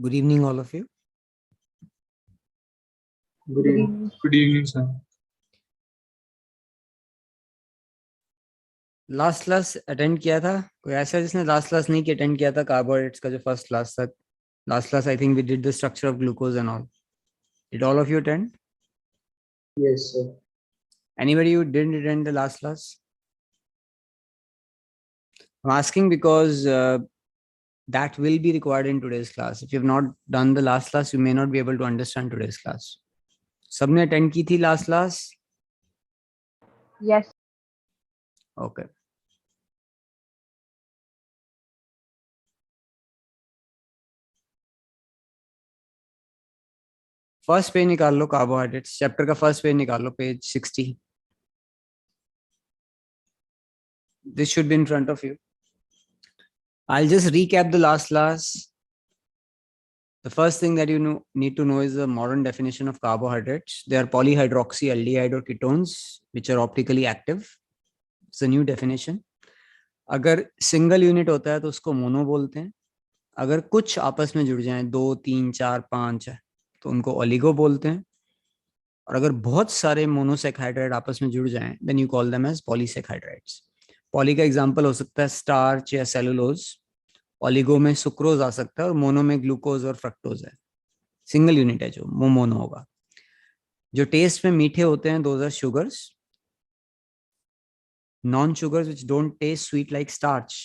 Good evening, all of you. Good evening. Good evening, sir. Last class attend किया था कोई ऐसा जिसने लास्ट क्लास नहीं अटेंड किया था? कार्बोहाइड्रेट्स का जो फर्स्ट क्लास था, last class I think we did the structure of glucose and all. Did all of you attend? Yes, sir. Anybody who didn't attend the last class? I'm asking because that will be required in today's class. If you have not done the last class, you may not be able to understand today's class. सबने attend की थी last class? Yes. Okay. First page निकाल लो, carbohydrates chapter का first page निकाल लो, page 60. This should be in front of you. I'll just recap the last class. The first thing that you need to know is the modern definition of carbohydrates. They are polyhydroxy aldehyde or ketones which are optically active. It's a new definition. अगर single unit होता है तो उसको mono बोलते हैं. अगर कुछ आपस में जुड़ जाएं, 2, 3, 4, 5 तो उनको ओलिगो बोलते हैं. और अगर बहुत सारे मोनोसेकाराइड आपस में जुड़ जाएं, then you call them as polysaccharides. Poly का एग्जांपल हो सकता है स्टार्च या सेलुलोज. ओलिगो में सुक्रोज आ सकता है और मोनो में ग्लूकोज और फ्रक्टोज है. सिंगल यूनिट है जो वो मोनो होगा. जो टेस्ट में मीठे होते हैं those are sugars. Non sugars which don't taste sweet like starch.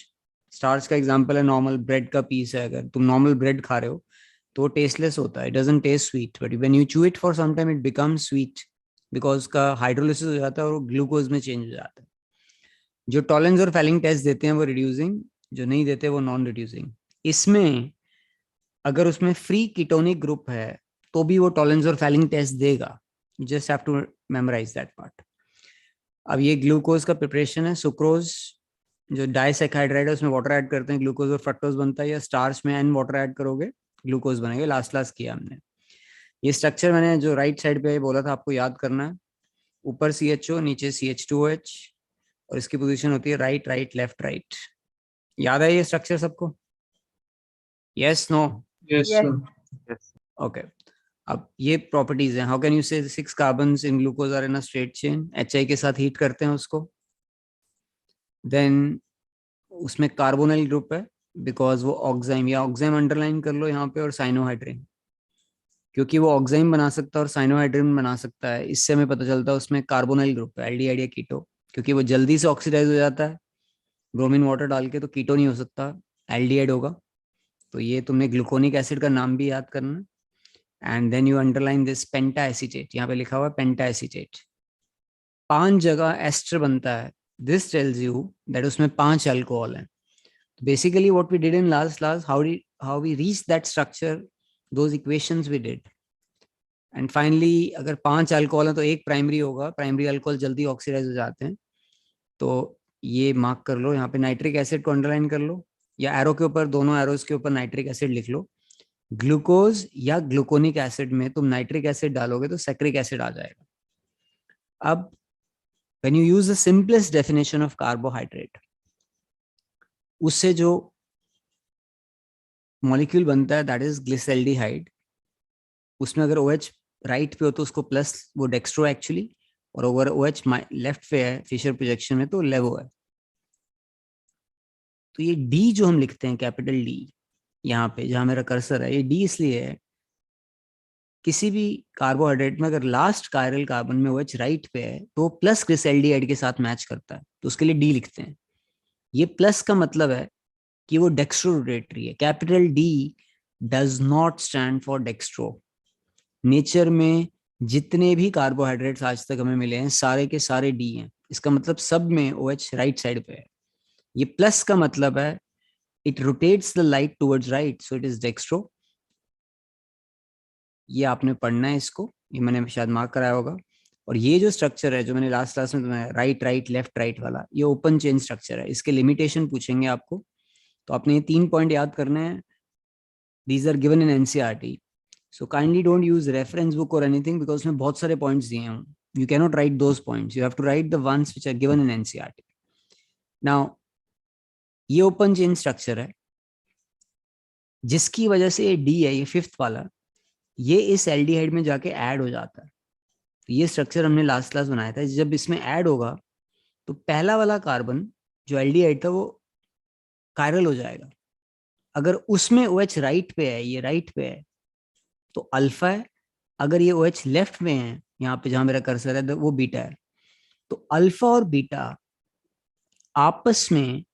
Starch का एग्जांपल है नॉर्मल ब्रेड का पीस है. अगर तुम नॉर्मल ब्रेड खा रहे हो तो टेस्टलेस होता है, it doesn't taste sweet, but when you chew it for some time it becomes sweet because का हाइड्रोलिसिस हो जाता है और वो ग्लूकोज में चेंज हो जाता है. जो टॉलेंस और फैलिंग टेस्ट देते हैं वो रिड्यूसिंग, जो नहीं देते वो नॉन रिड्यूसिंग. इसमें अगर उसमें फ्री कीटोनिक ग्रुप है तो भी वो टॉलेंस और फैलिंग टेस्ट देगा. You just have to memorise that part. अब ये ग्लूकोज का प्रिपरेशन है. सुक्रोज जो डाइसैकाराइड है उसमें वाटर ऐड करते हैं, ग्लूकोज और फ्रक्टोज बनता है. या स्टार्च में एन वाटर ऐड करोगे ग्लूकोज बनेगा. लास्ट क्लास किया हमने. ये स्ट्रक्चर मैंने जो राइट साइड पे बोला था आपको याद करना है. ऊपर CHO, नीचे CH2OH और इसकी पोजीशन होती है राइट राइट लेफ्ट राइट. याद है ये स्ट्रक्चर सबको? Yes no? Yes, Yes. sir. Okay. अब ये प्रॉपर्टीज हैं. How can you say 6 carbons in glucose are in a straight chain. HI के साथ हीट करते हैं उसको. देन उसमें कार्बोनिल ग्रुप है बिकॉज वो ऑक्साइम, या ऑक्साइम अंडरलाइन कर लो यहाँ पे, और साइनोहाइड्रिन, क्योंकि वो ऑक्साइम बना सकता है और साइनोहाइड्रिन बना सकता है. इससे हमें पता चलता है उसमें कार्बोनिल ग्रुप है, एल्डिहाइड या कीटो, क्योंकि वो जल्दी से ऑक्सीडाइज हो जाता है ब्रोमीन वाटर डाल के. तो कीटो नहीं हो सकता, एल्डिहाइड होगा. तो ये तुमने ग्लूकोनिक एसिड का नाम भी याद करना. And then you underline this penta acetate. यहाँ पे लिखा हुआ है पेंटा एसीटेट. 5 जगह एस्टर बनता है. दिस टेल्स यू दैट उसमें 5 अल्कोहल है. Basically what we did in last class, how we reached that structure, those equations we did. And finally अगर 5 अल्कोहल है तो एक प्राइमरी होगा. प्राइमरी अल्कोहल जल्दी ऑक्सीडाइज हो जाते हैं. तो ये मार्क कर लो यहाँ पे. नाइट्रिक एसिड को अंडरलाइन कर लो, या एरो के ऊपर, दोनों एरोस के ऊपर नाइट्रिक एसिड लिख लो. ग्लूकोज या ग्लूकोनिक एसिड में तुम नाइट्रिक एसिड डालोगे तो सैक्रिक एसिड आ जाएगा. अब when you use the simplest definition of carbohydrate, उससे जो मॉलिक्यूल बनता है दैट इज ग्लिसल्डिहाइड. उसमें अगर OH राइट पे हो तो उसको प्लस, वो डेक्स्ट्रो एक्चुअली, और अगर OH लेफ्ट पे है फिशर प्रोजेक्शन में तो लेवो है. तो ये D जो हम लिखते हैं कैपिटल D यहाँ पे जहां मेरा कर्सर है, ये D इसलिए है किसी भी कार्बोहाइड्रेट में अगर लास्ट कायरल कार्बन में OH राइट पे है तो प्लस ग्लिसल्डिहाइड के साथ मैच करता है, तो उसके लिए D लिखते हैं. ये प्लस का मतलब है कि वो डेक्स्ट्रो रोटेटरी है. Capital D does not stand for dextro. Nature में जितने भी कार्बोहाइड्रेट्स आज तक हमें मिले हैं सारे के सारे D हैं. इसका मतलब सब में OH राइट साइड पे है. ये प्लस का मतलब है it rotates the light towards right, so it is dextro. ये आपने पढ़ना है इसको, ये मैंने शायद मार्क कराया होगा. और ये जो स्ट्रक्चर है जो मैंने लास्ट क्लास में तुम्हें राइट राइट लेफ्ट राइट वाला, ये ओपन चेन स्ट्रक्चर है. इसके लिमिटेशन पूछेंगे आपको, तो आपने ये 3 पॉइंट याद करने हैं. These are given in NCERT. So kindly don't use reference book or anything because उसमें बहुत सारे points दिए हैं. You cannot write those points. You have to write the ones which are given in NCERT. Now, ये open chain structure है. जिसकी वजह से ये डी है, ये फिफ्थ वाला, ये इस एल्डिहाइड में जाके ऐड हो जाता है। तो ये स्ट्रक्चर हमने लास्ट क्लास बनाया था। जब इसमें ऐड होगा तो पहला वाला कार्बन जो एल्डिहाइड था वो कायरल हो जाएगा। अगर उसमें OH राइट पे है, ये राइट पे है, तो अल्फा है। अगर ये OH लेफ्ट में है, यहाँ पे जहां मेरा कर्सर है, तो वो बीटा है। तो अल्फा और बीटा आपस में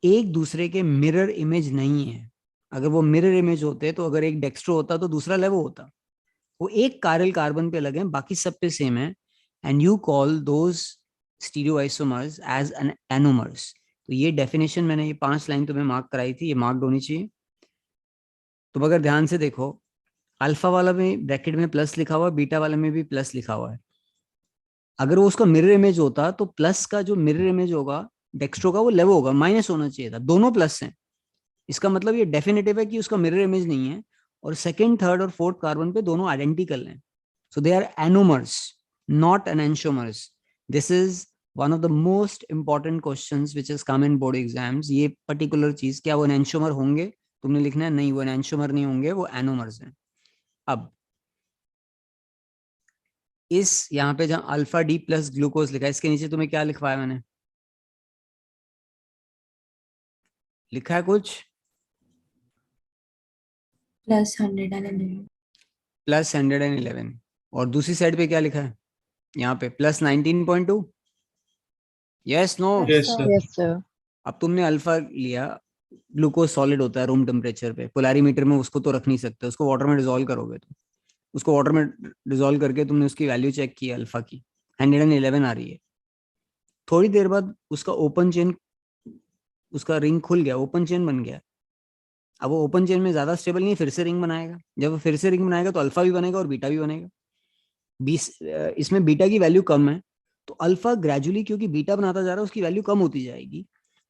एक दूसरे के मिरर इमेज नहीं है। अगर वो मिरर इमेज होते तो अगर एक डेक्स्ट्रो होता तो दूसरा लेवो होता। वो एक कायरल कार्बन पे लगे हैं, बाकी सब पे सेम है। And you call those stereoisomers as an anomers. तो ये डेफिनेशन मैंने, ये 5 लाइन तुम्हें मार्क कराई थी, ये मार्क्ड होनी चाहिए। तुम अगर ध्यान से देखो, अल्फा वाला में ब्रैकेट में प्लस लिखा हुआ है, बीटा वाले में भी प्लस लिखा हुआ है। अगर वो उसका मिरर इमेज होता तो प्लस का जो मिरर इमेज होगा डेक्स्ट्रो का, वो लेवो होगा, माइनस होना चाहिए था। दोनों प्लस हैं, इसका मतलब ये डेफिनेटिव है कि उसका मिरर इमेज नहीं है। और सेकंड, थर्ड और फोर्थ कार्बन पे दोनों आइडेंटिकल हैं। So they are anomers, not enantiomers. This is one of the most important questions which has come in board exams. ये पर्टिकुलर चीज, क्या वो एनेंशोमर होंगे, तुमने लिखना है नहीं, वो एनेंशोमर नहीं होंगे, वो एनोमर्स हैं। अब इस यहाँ पे जहाँ अल्फा डी प्लस ग्लूकोज लिखा है, इसके नीचे तुम्हें क्या लिखवाया मैंने, लिखा है कुछ? +111 +111। और दूसरी साइड पे क्या लिखा है, यहाँ पे +19.2। Yes no? Yes, sir. Yes, sir. अब तुमने अल्फा लिया, ग्लूकोज सॉलिड होता है रूम टेम्परेचर पे, पोलैरिमीटर में उसको तो रख नहीं सकते, उसको वाटर में डिसॉल्व करोगे। तो उसको वाटर में डिसॉल्व करके तुमने उसकी वैल्यू चेक की, अल्फा की 111 आ रही है। थोड़ी देर बाद उसका ओपन चेन, उसका रिंग खुल गया, ओपन चेन बन गया। अब वो ओपन चेन में ज्यादा स्टेबल नहीं है, फिर से रिंग बनाएगा। जब वो फिर से रिंग बनाएगा तो अल्फा भी बनेगा और बीटा भी बनेगा। 20, इसमें बीटा की वैल्यू कम है, तो अल्फा ग्रेजुअली, क्योंकि बीटा बनाता जा रहा है, उसकी वैल्यू कम होती जाएगी।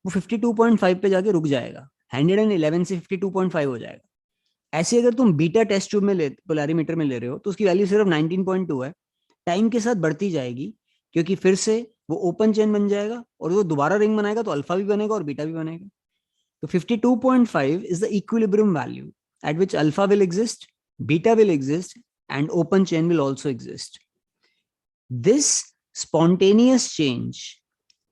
वो 52.5 पे जाके रुक जाएगा, 111 से 52.5 हो जाएगा। ऐसे अगर तुम बीटा टेस्ट ट्यूब में पोलैरिमीटर में ले रहे हो तो उसकी वैल्यू सिर्फ 19.2 है। टाइम के साथ बढ़ती जाएगी, क्योंकि फिर से वो ओपन चेन बन जाएगा और वो दोबारा रिंग बनाएगा, तो अल्फा भी बनेगा और बीटा भी बनेगा। तो 52.5 is the equilibrium value at which alpha will exist, beta will exist, and open chain will also exist. This spontaneous change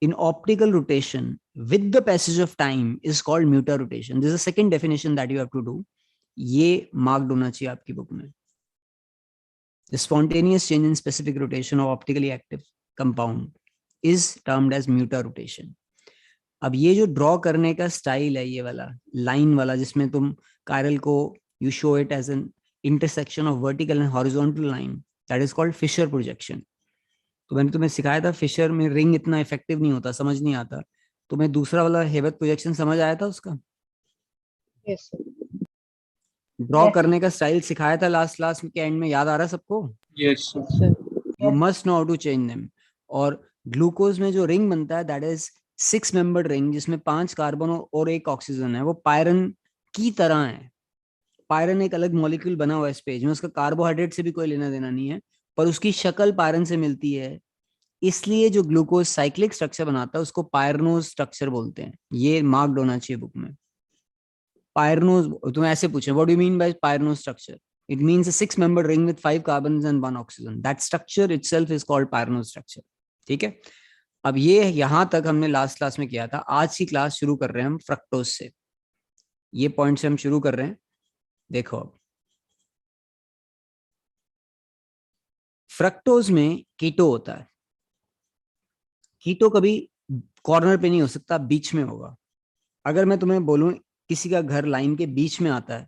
in optical rotation with the passage of time is called mutarotation. This is the second definition that you have to do. ये marked होना चाहिए आपकी book में. The spontaneous change in specific rotation of optically active compound is termed as mutarotation. अब ये जो draw करने का स्टाइल है, ये वाला लाइन वाला, जिसमें तुम कायरल को you show it as an intersection of vertical and horizontal line, that is called Fischer projection. तो मैंने तुम्हें सिखाया था, फिशर में रिंग इतना इफेक्टिव नहीं होता, समझ नहीं आता। तुम्हें दूसरा वाला हेबत प्रोजेक्शन समझ आया था उसका? Yes, sir. ड्रॉ Yes, करने का स्टाइल सिखाया था लास्ट क्लास के एंड में, याद आ रहा है सबको? Yes, sir. sir. You must know how to change them. और ग्लूकोज में जो रिंग बनता है, दैट इज 6 मेंबर्ड रिंग, जिसमें 5 कार्बन और 1 ऑक्सीजन है। वो पायरन की तरह है। पायरन एक अलग मॉलिक्यूल बना हुआ है इस पेज में, उसका कार्बोहाइड्रेट से भी कोई लेना देना नहीं है, पर उसकी शक्ल पायरन से मिलती है। इसलिए जो ग्लूकोज साइक्लिक स्ट्रक्चर बनाता है उसको पायरनोज स्ट्रक्चर बोलते हैं। ये मार्क्ड होना चाहिए बुक में। पायरनोज, तुम्हें ऐसे पूछे what do you mean by pyranose structure? It means a 6 membered ring with 5 carbons and 1 oxygen. That structure itself is called pyranose structure. ठीक है, अब ये यहां तक हमने लास्ट क्लास में किया था। आज की क्लास शुरू कर रहे हैं हम फ्रक्टोज से। ये पॉइंट से हम शुरू कर रहे हैं। देखो, अब फ्रक्टोज में कीटो होता है। कीटो कभी कॉर्नर पे नहीं हो सकता, बीच में होगा। अगर मैं तुम्हें बोलूं किसी का घर लाइन के बीच में आता है,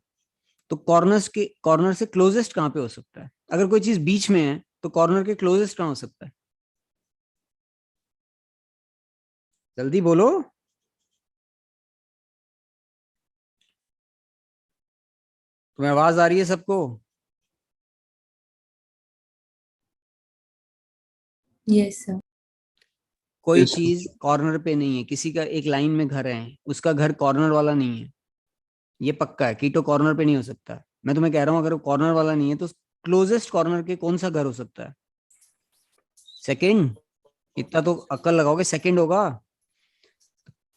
तो कॉर्नर से क्लोजेस्ट कहां पे हो सकता है? अगर कोई चीज बीच में है तो कॉर्नर के क्लोजेस्ट कहां हो सकता है? जल्दी बोलो। तुम्हें आवाज आ रही है सबको? Yes, sir. कोई Yes, sir. चीज कॉर्नर पे नहीं है, किसी का एक लाइन में घर है, उसका घर कॉर्नर वाला नहीं है, ये पक्का है। कीटो कॉर्नर पे नहीं हो सकता। मैं तुम्हें कह रहा हूं, अगर वो कॉर्नर वाला नहीं है तो क्लोजेस्ट कॉर्नर के कौन सा घर हो सकता है? सेकंड। इतना तो अक्ल लगाओगे, सेकंड होगा।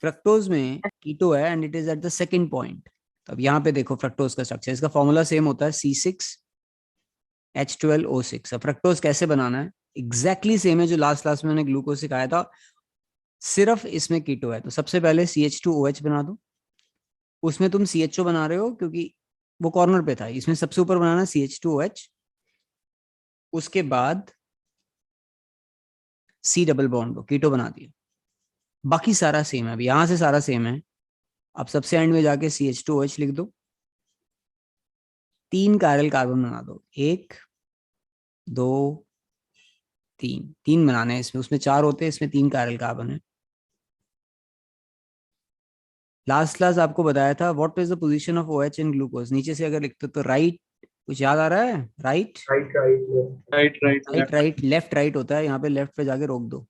फ्रक्टोज में कीटो है and it is at the second point. तो अब यहाँ पे देखो फ्रक्टोज का स्ट्रक्चर, इसका फॉर्मूला सेम होता है C6H12O6। अब फ्रक्टोज कैसे बनाना है एग्जैक्टली सेम है जो लास्ट क्लास में मैंने ग्लूकोज सिखाया था, सिर्फ इसमें कीटो है। तो सबसे पहले CH2OH बना दो, उसमें तुम CHO बना रहे हो क्योंकि वो कॉर्नर पे था, इसमें सबसे ऊपर बनाना CH2OH, उसके बाद C डबल बॉन्ड, कीटो बना दिया। बाकी सारा सेम है, अब यहां से सारा सेम है। अब सबसे एंड में जाके CH2OH लिख दो, 3 कायरल कार्बन बना दो, 1 2 3, 3 बनाने हैं इसमें, उसमें 4 होते हैं, इसमें 3 कायरल कार्बन है। लास्ट क्लास आपको बताया था what is the position of OH in glucose, नीचे से अगर लिखते तो राइट, कुछ याद आ रहा है? Right Right, right, right right, left right होता है, यहाँ पे लेफ्ट पे जाके रोक दो।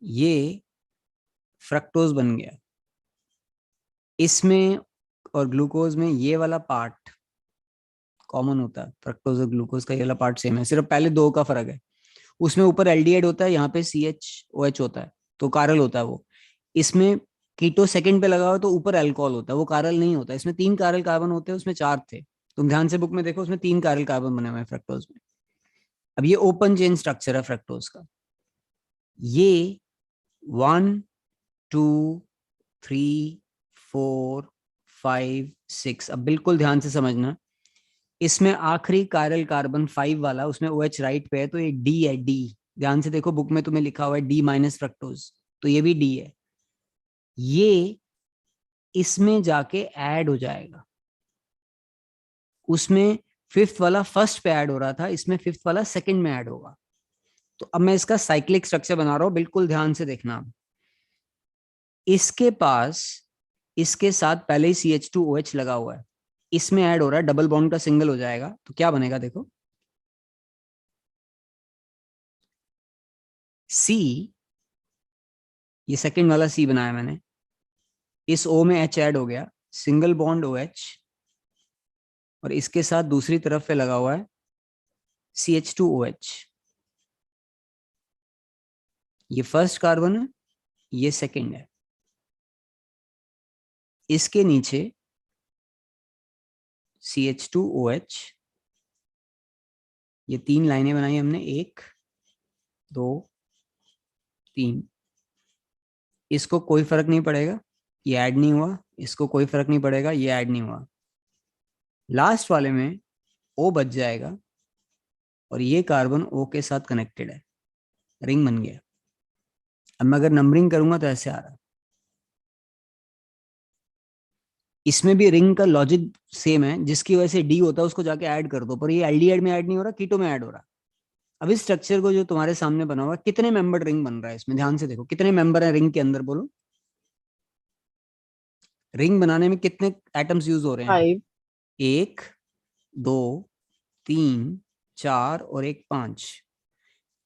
ये फ्रक्टोज बन गया। इसमें और ग्लूकोज में ये वाला पार्ट कॉमन होता है, फ्रक्टोज और ग्लूकोज का ये वाला पार्ट सेम है, सिर्फ पहले 2 का फर्क है। उसमें ऊपर एल्डिहाइड होता है, यहाँ पे CHOH होता है, तो कारल होता है वो। इसमें कीटो सेकंड पे लगा हुआ तो ऊपर अल्कोहल होता है, वो कारल नहीं होता। इसमें 3 कारल कार्बन होते हैं, उसमें 4 थे। तुम ध्यान से बुक में देखो, उसमें 3 कारल कार्बन बने हुए हैं फ्रक्टोज में। अब ये ओपन चेन स्ट्रक्चर है फ्रक्टोज का। ये 1 2 3 4 5 6, अब बिल्कुल ध्यान से समझना, इसमें आखिरी कायरल कार्बन 5 वाला, उसमें OH राइट पे है, तो एक D है, D। ध्यान से देखो बुक में तुम्हें लिखा हुआ है D माइनस फ्रक्टोज, तो ये भी D है। ये इसमें जाके ऐड हो जाएगा, उसमें 5th वाला फर्स्ट पे ऐड हो रहा था, इसमें 5th वाला सेकंड में ऐड होगा। तो अब मैं इसका साइक्लिक स्ट्रक्चर बना रहा हूं, बिल्कुल ध्यान से देखना। इसके पास इसके साथ पहले ही CH2OH लगा हुआ है, इसमें ऐड हो रहा है, डबल बॉन्ड का सिंगल हो जाएगा, तो क्या बनेगा देखो, C, ये सेकंड वाला C बनाया मैंने, इस O में H ऐड हो गया, सिंगल बॉन्ड OH, और इसके साथ दूसरी तरफ पे लगा हुआ है CH2OH। ये फर्स्ट कार्बन है, ये सेकंड है। इसके नीचे CH2OH, ये 3 लाइनें बनाई हमने, 1 2 3। इसको कोई फर्क नहीं पड़ेगा, ये ऐड नहीं हुआ, इसको कोई फर्क नहीं पड़ेगा, ये ऐड नहीं हुआ। लास्ट वाले में O बच जाएगा, और ये कार्बन O के साथ कनेक्टेड है, रिंग बन गया। अब मैं अगर नंबरिंग करूंगा तो ऐसे आ रहा है। इसमें भी रिंग का लॉजिक सेम है, जिसकी वजह से D होता है उसको जाके ऐड कर दो, पर ये एल्डिहाइड में ऐड नहीं हो रहा, कीटो में ऐड हो रहा। अब इस स्ट्रक्चर को जो तुम्हारे सामने बना हुआ, कितने मेंबर रिंग बन रहा है इसमें, ध्यान से देखो कितने मेंबर है रिंग के अंदर, बोलो। रिंग बनाने में कितने एटम्स यूज हो रहे हैं? 5 1 2 3 4 और एक 5।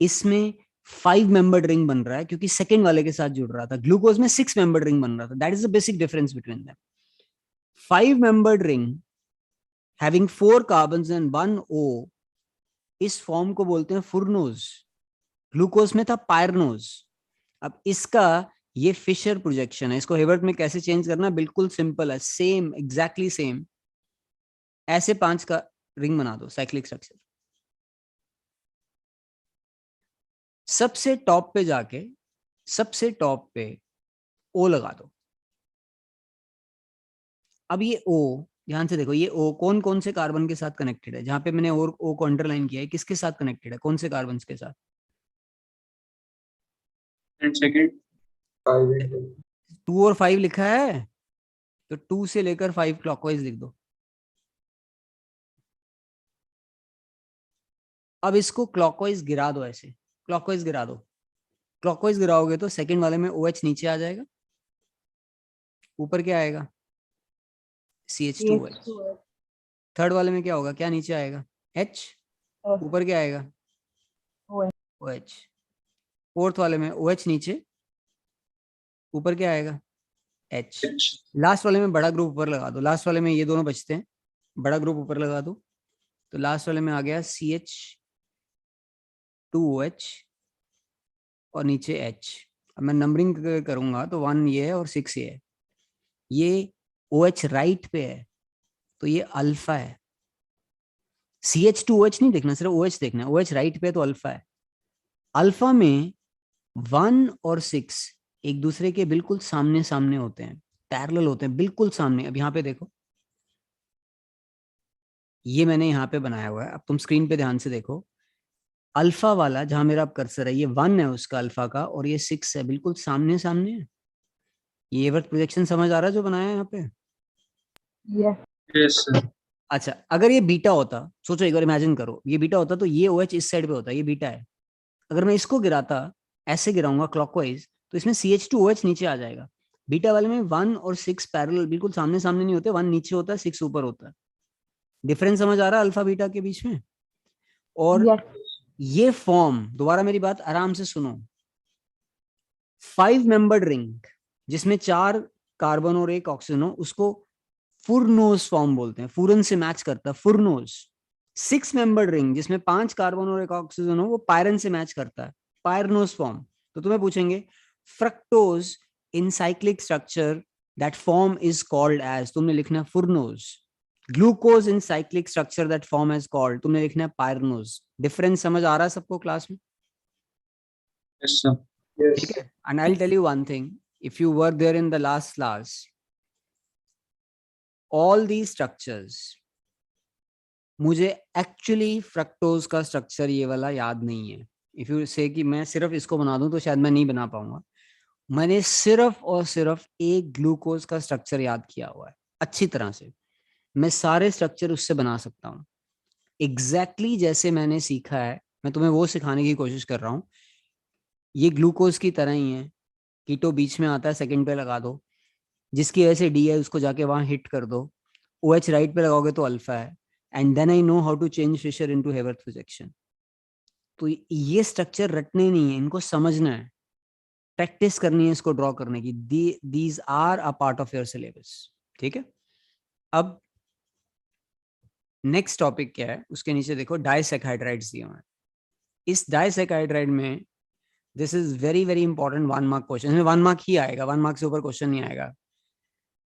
इसमें 5 मेंबर्ड रिंग बन रहा है क्योंकि सेकंड वाले के साथ जुड़ रहा था। ग्लूकोज में 6 मेंबर्ड रिंग बन रहा था। That is the basic difference between them. 5 membered ring having 4 carbons and 1 O, इस फॉर्म को बोलते हैं फुरनोज। ग्लूकोज में था पायरनोज। अब इसका ये फिशर प्रोजेक्शन है, इसको हेवर्ट में कैसे चेंज करना, बिल्कुल सिंपल है, सेम एग्जैक्टली सेम। ऐसे 5 का रिंग बना दो, साइक्लिक स्ट्रक्चर। सबसे टॉप पे जाके सबसे टॉप पे O लगा दो। अब ये O, ध्यान से देखो, ये O कौन कौन से कार्बन के साथ कनेक्टेड है? जहां पे मैंने और O को अंडरलाइन किया है, किसके साथ कनेक्टेड है, कौन से कार्बन के साथ? and second 5 and 2. 2 और 5 लिखा है, तो 2 से लेकर 5 क्लॉकवाइज लिख दो। अब इसको क्लॉकवाइज गिरा दो, ऐसे क्लॉकवाइज गिरा दो। क्लॉकवाइज गिराओगे तो सेकंड वाले में OH नीचे आ जाएगा, ऊपर क्या आएगा? CH2OH। थर्ड वाले में क्या होगा, क्या नीचे आएगा? H, ऊपर क्या आएगा? OH। फोर्थ वाले में OH नीचे, ऊपर क्या आएगा? H। लास्ट वाले में बड़ा ग्रुप ऊपर लगा दो, लास्ट वाले में ये दोनों बचते हैं, बड़ा ग्रुप ऊपर लगा दो, तो लास्ट वाले में आ गया CH2OH और नीचे H। अब मैं नंबरिंग करूंगा तो 1 ये है और 6 ये है। ये OH राइट पे है तो ये अल्फा है। CH2OH नहीं देखना, सिर्फ OH देखना है। OH राइट पे है तो अल्फा है। अल्फा में 1 और 6 एक दूसरे के बिल्कुल सामने सामने होते हैं, पैरेलल होते हैं, बिल्कुल सामने। अब यहाँ पे देखो, ये मैंने यहाँ पे बनाया हुआ है, अब तुम स्क्रीन पे ध्यान से देखो। अल्फा वाला जहां मेरा अब कर्सर है, ये 1 है उसका अल्फा का, और ये 6 है, बिल्कुल सामने सामने है। ये एवर्थ प्रोजेक्शन समझ आ रहा है जो बनाया है यहाँ पे? Yes. Yes, sir. अच्छा, अगर ये बीटा होता, सोचो एक बार इमेजिन करो, ये बीटा होता तो ये OH इस साइड पे होता, ये बीटा है। अगर मैं इसको गिराता, ऐसे गिराऊंगा क्लॉकवाइज, तो इसमें CH2OH नीचे आ जाएगा। बीटा वाले में 1 और 6 पैरेलल बिल्कुल सामने सामने नहीं होते, 1 नीचे होता है, 6 ऊपर होता है। डिफरेंस समझ आ रहा है अल्फा बीटा के बीच में? और Yes. ये फॉर्म, दोबारा मेरी बात आराम से सुनो, 5 मेंबर्ड रिंग जिसमें 4 कार्बन और 1 ऑक्सीजन हो, उसको फुरनोज फॉर्म बोलते हैं, फूरन से मैच करता है, फुरनोज। 6 मेंबर्ड रिंग जिसमें 5 कार्बन और 1 ऑक्सीजन हो, वो पायरन से मैच करता है, पायरनोज फॉर्म। तो तुम्हें पूछेंगे fructose in cyclic structure that form is called as, तुमने लिखना है furanose. Glucose in cyclic structure that form is called, तुमने लिखना है पायरनोज। डिफरेंस समझ आ रहा है सबको क्लास में? Yes, sir. ठीक Yes. है, and I will tell you one thing, if you were there in the last class, all the structures, मुझे एक्चुअली फ्रक्टोज का स्ट्रक्चर ये वाला याद नहीं है। इफ यू से कि मैं सिर्फ इसको बना दूं तो शायद मैं नहीं बना पाऊंगा। मैंने सिर्फ और सिर्फ एक ग्लूकोज का स्ट्रक्चर याद किया हुआ है अच्छी तरह से। मैं सारे स्ट्रक्चर उससे बना सकता हूँ एग्जैक्टली जैसे मैंने सीखा है। मैं तुम्हें वो सिखाने की कोशिश कर रहा हूँ। ये ग्लूकोज की तरह ही है, कीटो बीच में आता है, सेकंड पे लगा दो, जिसकी वजह से डी है उसको जाके वहां हिट कर दो। OH राइट पे लगाओगे तो अल्फा है। And then I know how to change Fischer into Haworth projection. तो ये स्ट्रक्चर रटने नहीं है, इनको समझना है, प्रैक्टिस करनी है इसको ड्रॉ करने की। These are a part of your syllabus. ठीक है, अब नेक्स्ट टॉपिक क्या है, उसके नीचे देखो डाइसैकाइड्राइड्स दिए हुए हैं। इस डाइसैकाइड्राइड में this is very very important 1 mark question, इसमें 1 मार्क ही आएगा, 1 मार्क से ऊपर क्वेश्चन नहीं आएगा।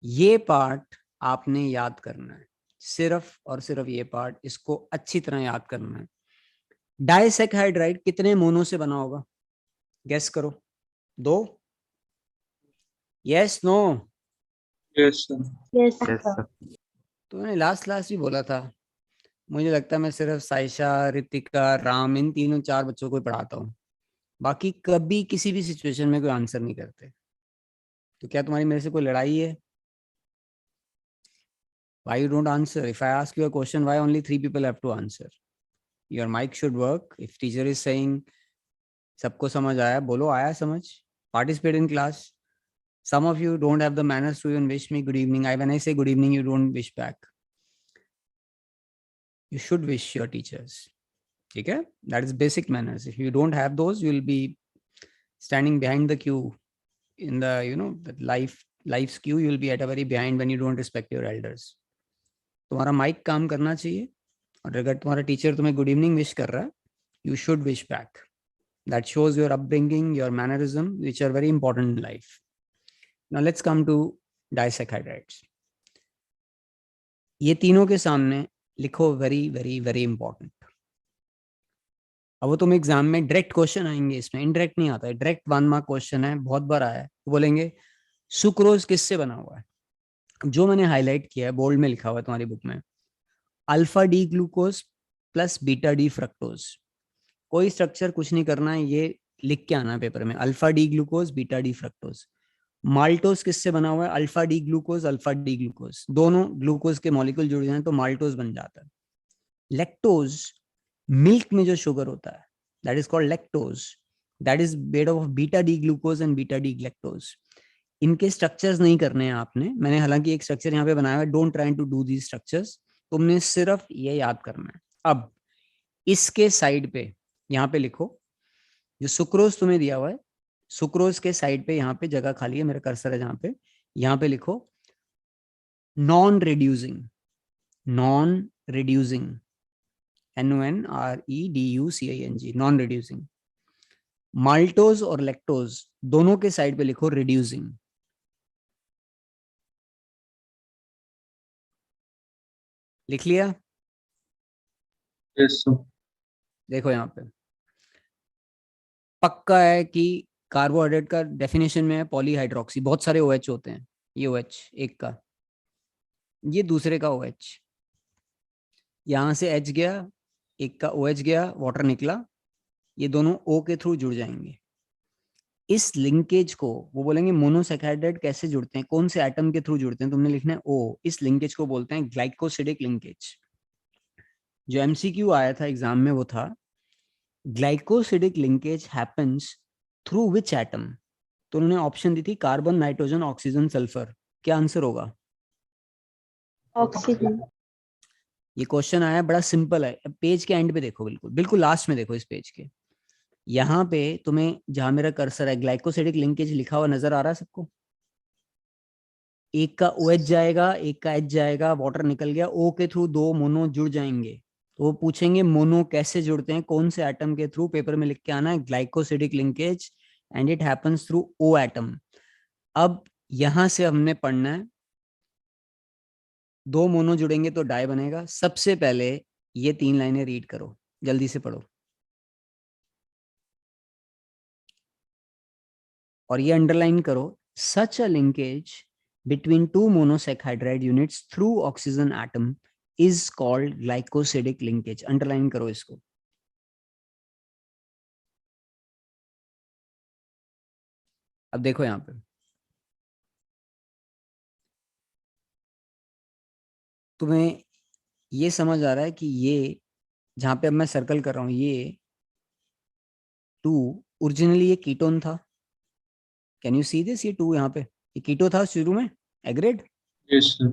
ये पार्ट आपने याद करना है, सिर्फ और सिर्फ ये पार्ट, इसको अच्छी तरह याद करना है। डाइसैकाइड्राइड कितने मोनो से बना होगा, गेस करो। 2? Yes, no? Yes, sir. Yes, Yes, sir. sir. तो मैंने लास्ट क्लास भी बोला था, मुझे लगता है मैं सिर्फ साइशा, रितिका, राम, इन तीनों 4 बच्चों को ही पढ़ाता हूँ, बाकी कभी किसी भी सिचुएशन में कोई आंसर नहीं करते। तो क्या तुम्हारी मेरे से कोई लड़ाई है? Why you don't answer? If I ask you a question, why only 3 people have to answer? Your mic should work. If teacher is saying सबको समझ आया, बोलो आया समझ, participate in class. Some of you don't have the manners to even wish me good evening. When I say good evening, you don't wish back. You should wish your teachers. Okay? That is basic manners. If you don't have those, you will be standing behind the queue in the, the life's queue. You will be at a very behind when you don't respect your elders. तुम्हारा mic काम करना चाहिए, और अगर तुम्हारा teacher तुम्हें good evening wish कर रहा है, you should wish back. That shows your upbringing, your mannerism, which are very important in life. Now let's come to disaccharides. ये तीनों के सामने लिखो वेरी वेरी वेरी इंपॉर्टेंट। अब वो तुम एग्जाम में डायरेक्ट क्वेश्चन आएंगे, इसमें इनडायरेक्ट नहीं आता है, डायरेक्ट 1 मार्क क्वेश्चन है, बहुत बार आया है। बोलेंगे सुक्रोज किससे बना हुआ है? जो मैंने हाईलाइट किया है, बोल्ड में लिखा हुआ है तुम्हारी बुक में, alpha D glucose plus beta D fructose. कोई स्ट्रक्चर कुछ नहीं करना है, ये लिख के आना है पेपर में, alpha D glucose beta D fructose. Maltose किससे बना हुआ है? Alpha D glucose alpha D glucose, दोनों ग्लूकोज के मॉलिक्यूल जुड़ जाए तो माल्टोज बन जाता है। लैक्टोज, मिल्क में जो शुगर होता है, that is called lactose, that is made of beta D glucose and beta D electrons. इनके स्ट्रक्चर्स नहीं करने हैं आपने, मैंने हालांकि एक स्ट्रक्चर यहाँ पे बनाया है, don't try to do these structures, तुमने सिर्फ ये याद करना है। अब इसके साइड पे यहाँ पे लिखो, जो सुक्रोज तुम्हें दिया हुआ है, सुक्रोज के साइड पे यहाँ पे जगह खाली है, मेरा कर्सर है जहाँ पे, यहाँ पे लिखो non reducing, non reducing, NONREDUCING, non reducing. Maltose और लैक्टोज दोनों के साइड पे लिखो रिड्यूसिंग। लिख लिया? Yes, sir. देखो यहाँ पे पक्का है कि कार्बोहाइड्रेट का डेफिनेशन में है पॉलीहाइड्रोक्सी, बहुत सारे OH होते हैं, ये OH एक का, ये दूसरे का OH, यहाँ से H गया, एक का OH गया, वाटर निकला, ये दोनों O के थ्रू जुड़ जाएंगे। इस लिंकेज को वो बोलेंगे मोनोसैकेराइड कैसे जुड़ते हैं, कौन से एटम के थ्रू जुड़ते हैं, तुमने लिखना है O। इस लिंकेज को बोलते हैं ग्लाइकोसिडिक लिंकेज। जो MCQ आया था एग्जाम में वो था glycosidic linkage happens through which atom. तो उन्होंने ऑप्शन दी थी कार्बन, नाइट्रोजन, ऑक्सीजन, सल्फर। क्या आंसर होगा? ऑक्सीजन। ये क्वेश्चन आया, बड़ा सिंपल है। पेज के एंड पे देखो, बिल्कुल बिल्कुल लास्ट में देखो इस पेज के, यहाँ पे तुम्हें जहां मेरा कर्सर है ग्लाइकोसिडिक लिंकेज लिखा हुआ नजर आ रहा है सबको? एक का OH जाएगा, एक का H जाएगा, वाटर निकल गया, O के थ्रू दो मोनो जुड़ जाएंगे। तो वो पूछेंगे मोनो कैसे जुड़ते हैं, कौन से एटम के थ्रू, पेपर में लिख के आना है glycosidic linkage and it happens through O atom. अब यहां से हमने पढ़ना है, दो मोनो जुड़ेंगे तो डाई बनेगा। सबसे पहले ये 3 लाइनें रीड करो, जल्दी से पढ़ो और ये अंडरलाइन करो। सच अ linkage between two monosaccharide units through oxygen atom is called glycosidic linkage। Underline करो इसको। अब देखो यहाँ पे तुम्हें ये समझ आ रहा है कि ये जहां पे अब मैं सर्कल कर रहा हूं, ये 2 ओरिजिनली ये कीटोन था। Can you see this? ये 2 यहाँ पे ये कीटो था शुरू में, एग्रेड। Yes, sir.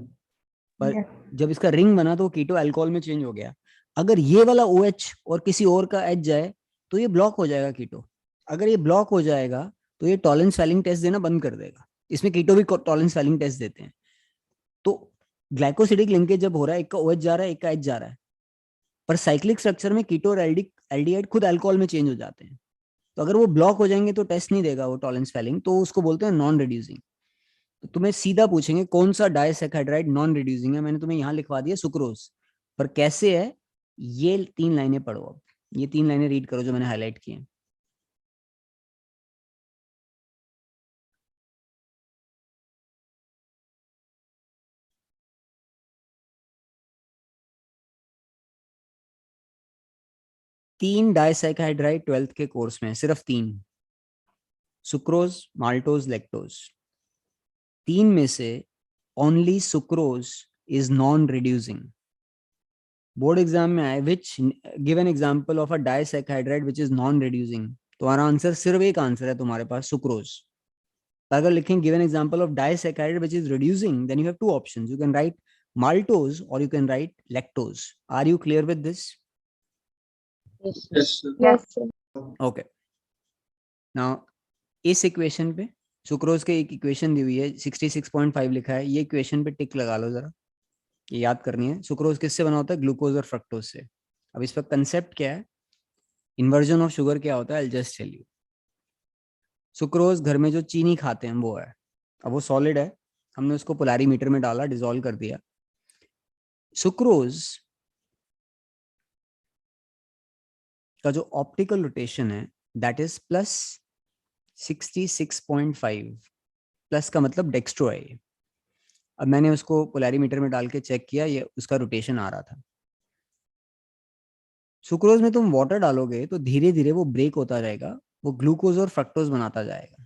पर Yes. जब इसका रिंग बना तो कीटो अल्कोहल में चेंज हो गया। अगर ये वाला OH और किसी और का H जाए तो ये ब्लॉक हो जाएगा कीटो। अगर ये ब्लॉक हो जाएगा तो ये टॉलेंस फैलिंग टेस्ट देना बंद कर देगा। इसमें कीटो भी टॉलेंस फैलिंग टेस्ट देते हैं। तो ग्लाइकोसिडिक लिंकेज जब हो रहा है, एक का OH जा रहा है, एक का H जा रहा है, पर साइक्लिक स्ट्रक्चर में कीटो और एल्डिहाइड खुद अल्कोहल में चेंज हो जाते हैं। तो अगर वो ब्लॉक हो जाएंगे तो टेस्ट नहीं देगा वो टॉलेंस फैलिंग, तो उसको बोलते हैं नॉन रिड्यूसिंग। तो तुम्हें सीधा पूछेंगे कौन सा डाइसैकाराइड नॉन रिड्यूसिंग है। मैंने तुम्हें यहाँ लिखवा दिया सुक्रोज, पर कैसे है ये 3 लाइनें पढ़ो। अब ये 3 लाइनें रीड करो जो मैंने हाईलाइट की हैं। तीन डाइसैकाराइड 12th के कोर्स में, सिर्फ 3, सुक्रोज, माल्टोज, लैक्टोज। 3 में से only sucrose is non reducing. Board exam में आए which give an example of a disaccharide which is non reducing. तुम्हारा आंसर सिर्फ एक आंसर है तुम्हारे पास, सुक्रोज। अगर लिखें given example of disaccharide which is reducing, then you have 2 options, you can write maltose or you can write lactose। Are you clear with this? Yes. Yes, sir. Yes, sir. Okay, now इस equation पे sucrose के एक equation दी हुई है, 66.5 लिखा है, ये equation पे टिक लगा लो जरा, ये याद करनी है। सुक्रोज किससे बना होता है? ग्लूकोज और फ्रक्टोज से। अब इस पर कंसेप्ट क्या है, इन्वर्जन ऑफ शुगर क्या होता है, I just tell you. Sucrose घर में जो चीनी खाते हैं वो है, अब वो सॉलिड है, हमने उसको पोलैरीमीटर में डाला, डिसॉल्व कर दिया। सुक्रोज का जो ऑप्टिकल रोटेशन है दैट इज प्लस 66.5। प्लस का मतलब डेक्स्ट्रो है। अब मैंने उसको पोलैरीमीटर में डाल के चेक किया, ये उसका रोटेशन आ रहा था। सुक्रोज में तुम वाटर डालोगे तो धीरे धीरे वो ब्रेक होता जाएगा, वो ग्लूकोज और फ्रक्टोज बनाता जाएगा।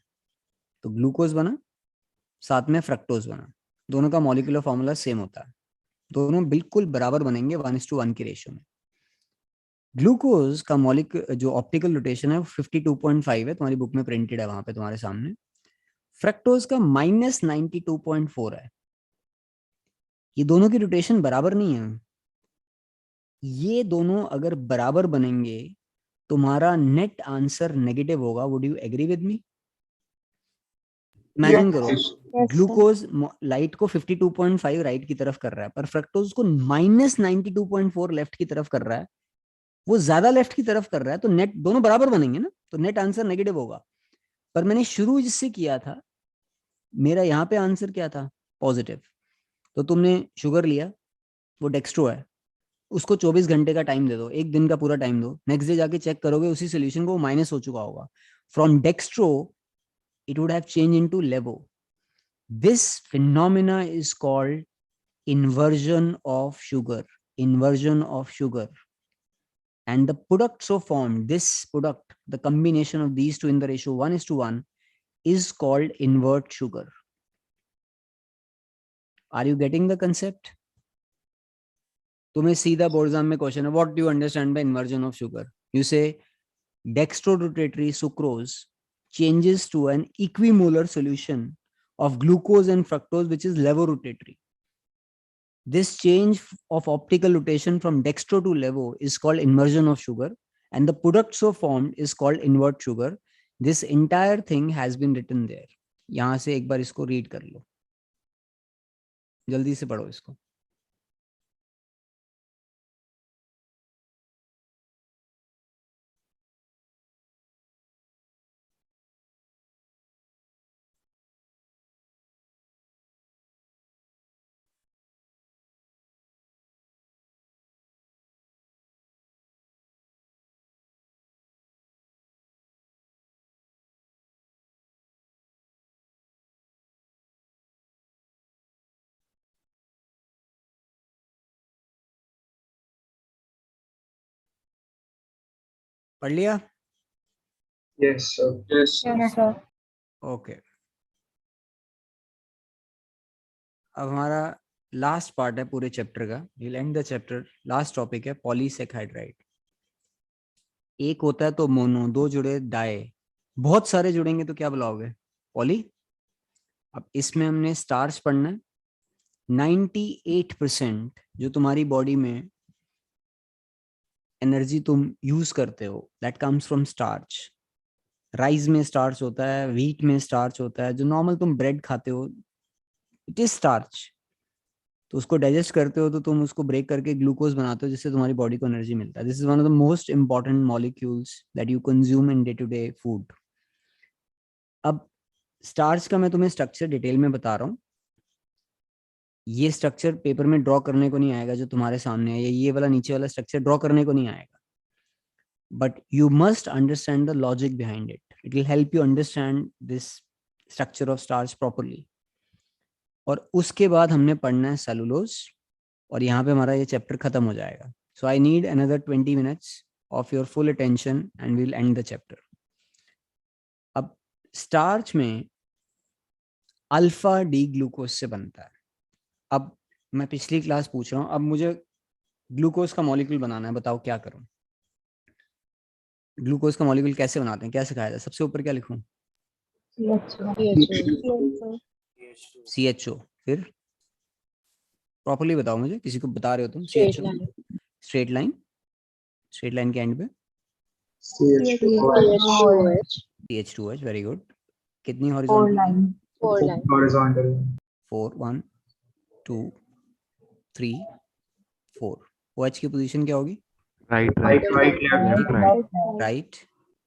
तो ग्लूकोज बना, साथ में फ्रक्टोज बना, दोनों का मॉलिक्यूलर फॉर्मूला सेम होता है, दोनों बिल्कुल बराबर बनेंगे 1:1 की रेशियो में। ग्लूकोज का मॉलिक्यूल जो ऑप्टिकल रोटेशन है वो 52.5 है, तुम्हारी बुक में प्रिंटेड है वहां पे तुम्हारे सामने। फ्रक्टोज का -92.4 है। ये दोनों की रोटेशन बराबर नहीं है। ये दोनों अगर बराबर बनेंगे तुम्हारा नेट आंसर नेगेटिव होगा। Would you agree with me? Imagine करो, Yes. Yes, sir. Glucose light को 52.5 राइट की तरफ कर रहा है, पर फ्रक्टोज को -92.4 लेफ्ट की तरफ कर रहा है। वो ज्यादा लेफ्ट की तरफ कर रहा है, तो नेट दोनों बराबर बनेंगे ना, तो नेट आंसर नेगेटिव होगा। पर मैंने शुरू जिससे किया था, मेरा यहाँ पे आंसर क्या था? पॉजिटिव। तो तुमने शुगर लिया, वो डेक्स्ट्रो है, उसको 24 घंटे का टाइम दे दो, एक दिन का पूरा टाइम दो, नेक्स्ट डे जाके चेक करोगे उसी सोल्यूशन को वो माइनस हो चुका होगा। From dextro it would have changed into levo. This phenomena is called inversion of sugar. Inversion of sugar. And the product so formed, this product, the combination of these two in the ratio 1:1, is called invert sugar. Are you getting the concept? तुम्हें सीधा board exam में question है, what do you understand by inversion of sugar? You से dextrorotatory sucrose changes to an equimolar solution of glucose and fructose, which is levorotatory. This change of optical rotation from dextro to levo is called inversion of sugar, and the product so formed is called invert sugar. This entire thing has been written there. यहां से एक बार इसको read कर लो, जल्दी से पढ़ो इसको। पढ़ लिया? Yes, sir. Yes, sir. Yes, sir. Okay, अब हमारा लास्ट पार्ट है पूरे चैप्टर का, will end the chapter. Last topic है पॉलीसेकेराइड। एक होता है तो मोनो, दो जुड़े डाई, बहुत सारे जुड़ेंगे तो क्या बुलाओगे? पॉली। अब इसमें हमने स्टार्च पढ़ना है। 98% जो तुम्हारी बॉडी में एनर्जी तुम यूज करते हो that comes from starch. Rice में स्टार्च होता है, व्हीट में स्टार्च होता है, जो नॉर्मल तुम ब्रेड खाते हो इट इज स्टार्च। तो उसको डाइजेस्ट करते हो तो तुम उसको ब्रेक करके ग्लूकोज बनाते हो, जिससे तुम्हारी बॉडी को एनर्जी मिलता है। This is one of the most important molecules that you consume in day to day food. अब स्टार्च का मैं तुम्हें स्ट्रक्चर डिटेल में बता रहा हूँ। ये स्ट्रक्चर पेपर में ड्रॉ करने को नहीं आएगा जो तुम्हारे सामने है, ये वाला नीचे वाला स्ट्रक्चर ड्रॉ करने को नहीं आएगा, but you must understand the logic behind it. It will help you understand this structure of starch properly. और उसके बाद हमने पढ़ना है सेलुलोज, और यहाँ पे हमारा ये चैप्टर खत्म हो जाएगा। So I need another 20 minutes of your full attention and will end the chapter. अब स्टार्च में अल्फा डी ग्लूकोज से बनता है। अब मैं पिछली क्लास पूछ रहा हूँ, अब मुझे ग्लूकोज का मॉलिक्यूल बनाना है, बताओ क्या करूं? ग्लूकोज का मॉलिक्यूल कैसे बनाते हैं, क्या सिखाया जाए? सबसे ऊपर क्या लिखूं? CHO। फिर प्रॉपर्ली बताओ मुझे, किसी को बता रहे हो तुम? CHO straight line, straight line के एंड पे CH2H। Very good. कितनी हॉरिजॉन्टल? 4 लाइन। Horizontal. 4 1 2 3 4। OH की पोजीशन क्या होगी? Right Right, right right, left. Right,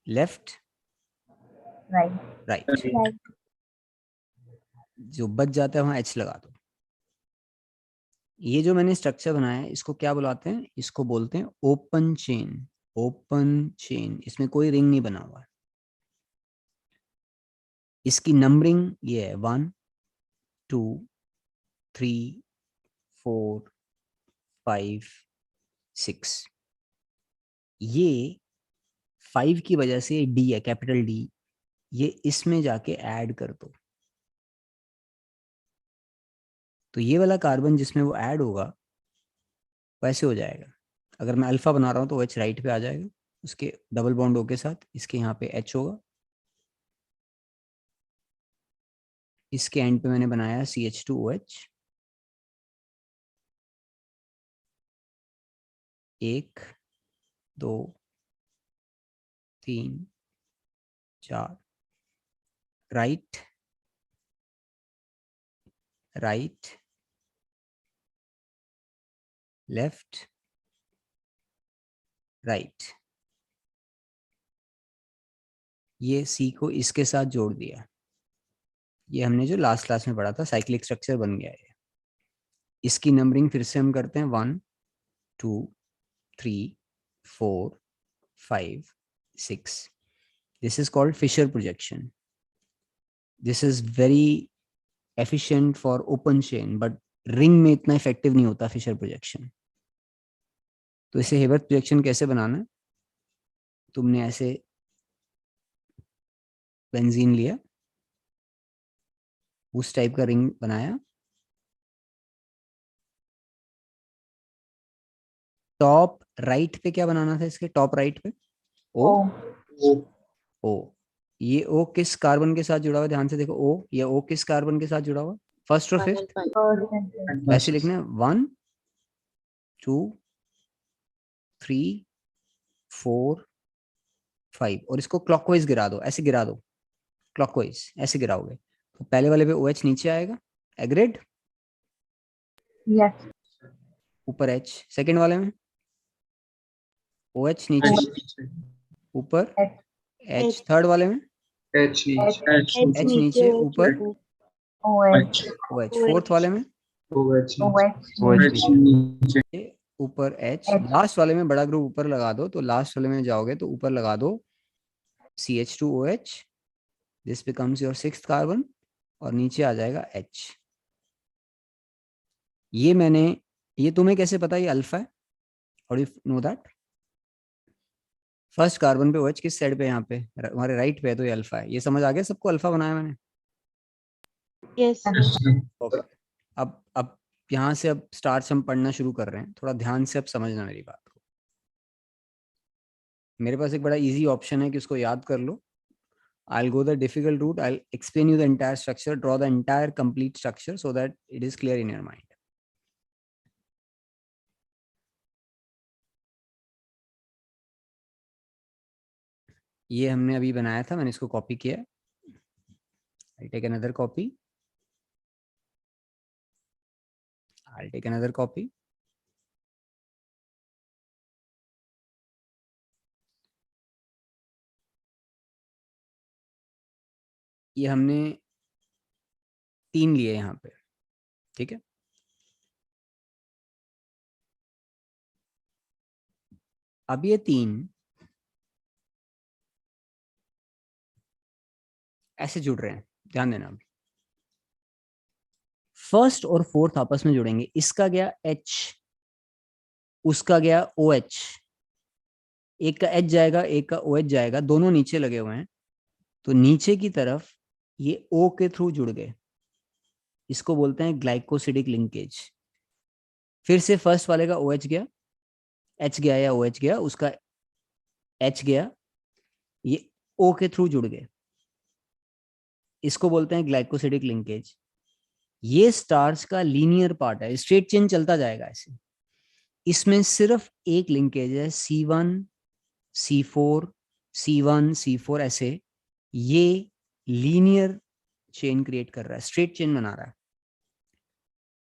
left, right. जो बच जाता है वहां H लगा दो। ये जो मैंने स्ट्रक्चर बनाया है इसको क्या बुलाते हैं? इसको बोलते हैं ओपन चेन। ओपन चेन, इसमें कोई रिंग नहीं बना हुआ है। इसकी नंबरिंग ये है 1 2 3 4 5 6। ये 5 की वजह से डी है, कैपिटल डी, ये इसमें जाके ऐड कर दो। तो ये वाला कार्बन जिसमें वो ऐड होगा वैसे हो जाएगा। अगर मैं अल्फा बना रहा हूँ तो H राइट पे आ जाएगा, उसके डबल बॉन्ड O के साथ, इसके यहाँ पे H होगा, इसके एंड पे मैंने बनाया CH2OH। 1 2 3 4, right right left right. ये C को इसके साथ जोड़ दिया। ये हमने जो लास्ट क्लास में पढ़ा था, साइक्लिक स्ट्रक्चर बन गया है। इसकी नंबरिंग फिर से हम करते हैं 1 2 3 4 5 6. This is called Fischer projection. This is very efficient for open chain, but ring में इतना इफेक्टिव नहीं होता फिशर प्रोजेक्शन. तो इसे हेबर्ट प्रोजेक्शन कैसे बनाना है? तुमने ऐसे बेंजीन लिया, उस टाइप का रिंग बनाया, टॉप राइट पे क्या बनाना था? इसके टॉप राइट पे ओ. O. ओ, ये ओ किस कार्बन के साथ जुड़ा हुआ? ध्यान से देखो, ओ, ये ओ किस कार्बन के साथ जुड़ा हुआ? फर्स्ट और 1 5th. and 5. First and ऐसे fastest. लिखना है 1 2 3 4 5, और इसको क्लॉकवाइज गिरा दो, ऐसे गिरा दो, क्लॉकवाइज ऐसे गिराओगे तो पहले वाले पे ओ एच नीचे आएगा. एग्रीड? Yes. ऊपर एच. सेकंड वाले में ओ एच नीचे, H. ऊपर H. एच. थर्ड वाले में H. H. एच नीचे, ऊपर H. O H. फोर्थ वाले में OH. OH H. नीचे. ऊपर एच. लास्ट वाले में बड़ा ग्रुप ऊपर लगा दो, तो लास्ट वाले में जाओगे तो ऊपर लगा दो CH2OH. This becomes your 6th carbon, और नीचे आ जाएगा H. ये मैंने, ये तुम्हें कैसे पता ये अल्फा है? How do you know that? First carbon पे OH किस साइड पे? यहाँ पे हमारे राइट पे है, तो ये अल्फा है. ये समझ आ गया सबको? अल्फा बनाया मैंने. Yes. ओके. अब यहाँ से अब स्टार्च हम पढ़ना शुरू कर रहे हैं. थोड़ा ध्यान से अब समझना मेरी बात को. मेरे पास एक बड़ा इजी ऑप्शन है कि उसको याद कर लो. I'll go the difficult route. I'll explain you the entire structure, draw the entire complete structure so that it is clear in your mind. ये हमने अभी बनाया था, मैंने इसको कॉपी किया. I'll take another copy. I'll take another copy. ये हमने 3 लिए यहाँ पे, ठीक है. अब ये 3 ऐसे जुड़ रहे हैं, ध्यान देना. अभी फर्स्ट और फोर्थ आपस में जुड़ेंगे. इसका गया H, उसका गया OH. एक का H जाएगा, एक का OH जाएगा, दोनों नीचे लगे हुए हैं, तो नीचे की तरफ ये O के थ्रू जुड़ गए. इसको बोलते हैं ग्लाइकोसिडिक लिंकेज. फिर से फर्स्ट वाले का OH गया, H गया या OH गया, उसका H गया, ये O के थ्रू जुड़ गए. इसको बोलते हैं ग्लाइकोसिडिक लिंकेज. ये स्टार्च का लीनियर पार्ट है, स्ट्रेट चेन चलता जाएगा ऐसे. इसमें सिर्फ एक लिंकेज है, C1 C4 C1 C4 ऐसे. ये लीनियर चेन क्रिएट कर रहा है, स्ट्रेट चेन बना रहा है.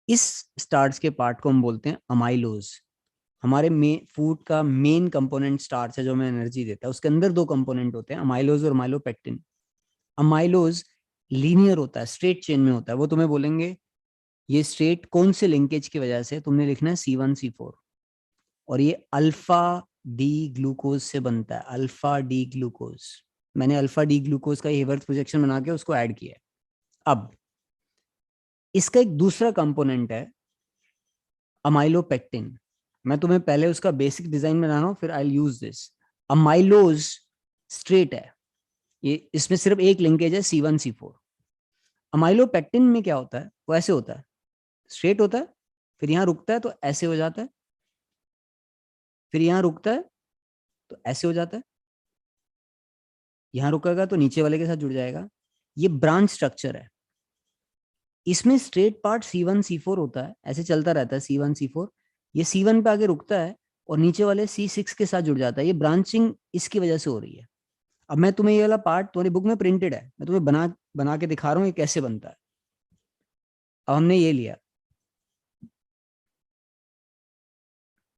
इस स्टार्च के पार्ट को हम बोलते हैं अमाइलोज. हमारे फूड का मेन कंपोनेंट स्टार्च है जो हमें एनर्जी देता है. उसके अंदर 2 कंपोनेंट होते हैं, अमाइलोज और माइलोपेक्टिन. अमाइलोज लीनियर होता है, स्ट्रेट चेन में होता है. वो तुम्हें बोलेंगे ये स्ट्रेट कौन से लिंकेज की वजह से, तुमने लिखना है C1 C4. और ये अल्फा डी ग्लूकोज से बनता है, अल्फा डी ग्लूकोज. मैंने अल्फा डी ग्लूकोज का हेवर्थ प्रोजेक्शन बना के उसको ऐड किया है. अब इसका एक दूसरा कंपोनेंट है अमाइलोपेक्टिन. मैं तुम्हें पहले उसका बेसिक डिजाइन बना रहा हूं, फिर आई यूज दिस. अमाइलोज स्ट्रेट है, ये इसमें सिर्फ एक लिंकेज है C1 C4. अमाइलोपेक्टिन में क्या होता है? वो ऐसे होता है, स्ट्रेट होता है, फिर यहां रुकता है तो ऐसे हो जाता है, फिर यहां रुकता है तो ऐसे हो जाता है, यहां रुकेगा तो नीचे वाले के साथ जुड़ जाएगा. ये ब्रांच स्ट्रक्चर है. इसमें स्ट्रेट पार्ट C1 C4 होता है, ऐसे चलता रहता है C1 C4. ये C1 पे आगे रुकता है और नीचे वाले C6 के साथ जुड़ जाता है. ये ब्रांचिंग इसकी वजह से हो रही है. अब मैं तुम्हें ये वाला पार्ट तुम्हारी बुक में प्रिंटेड है, मैं तुम्हें बना बना के दिखा रहा हूँ ये कैसे बनता है. अब हमने ये लिया.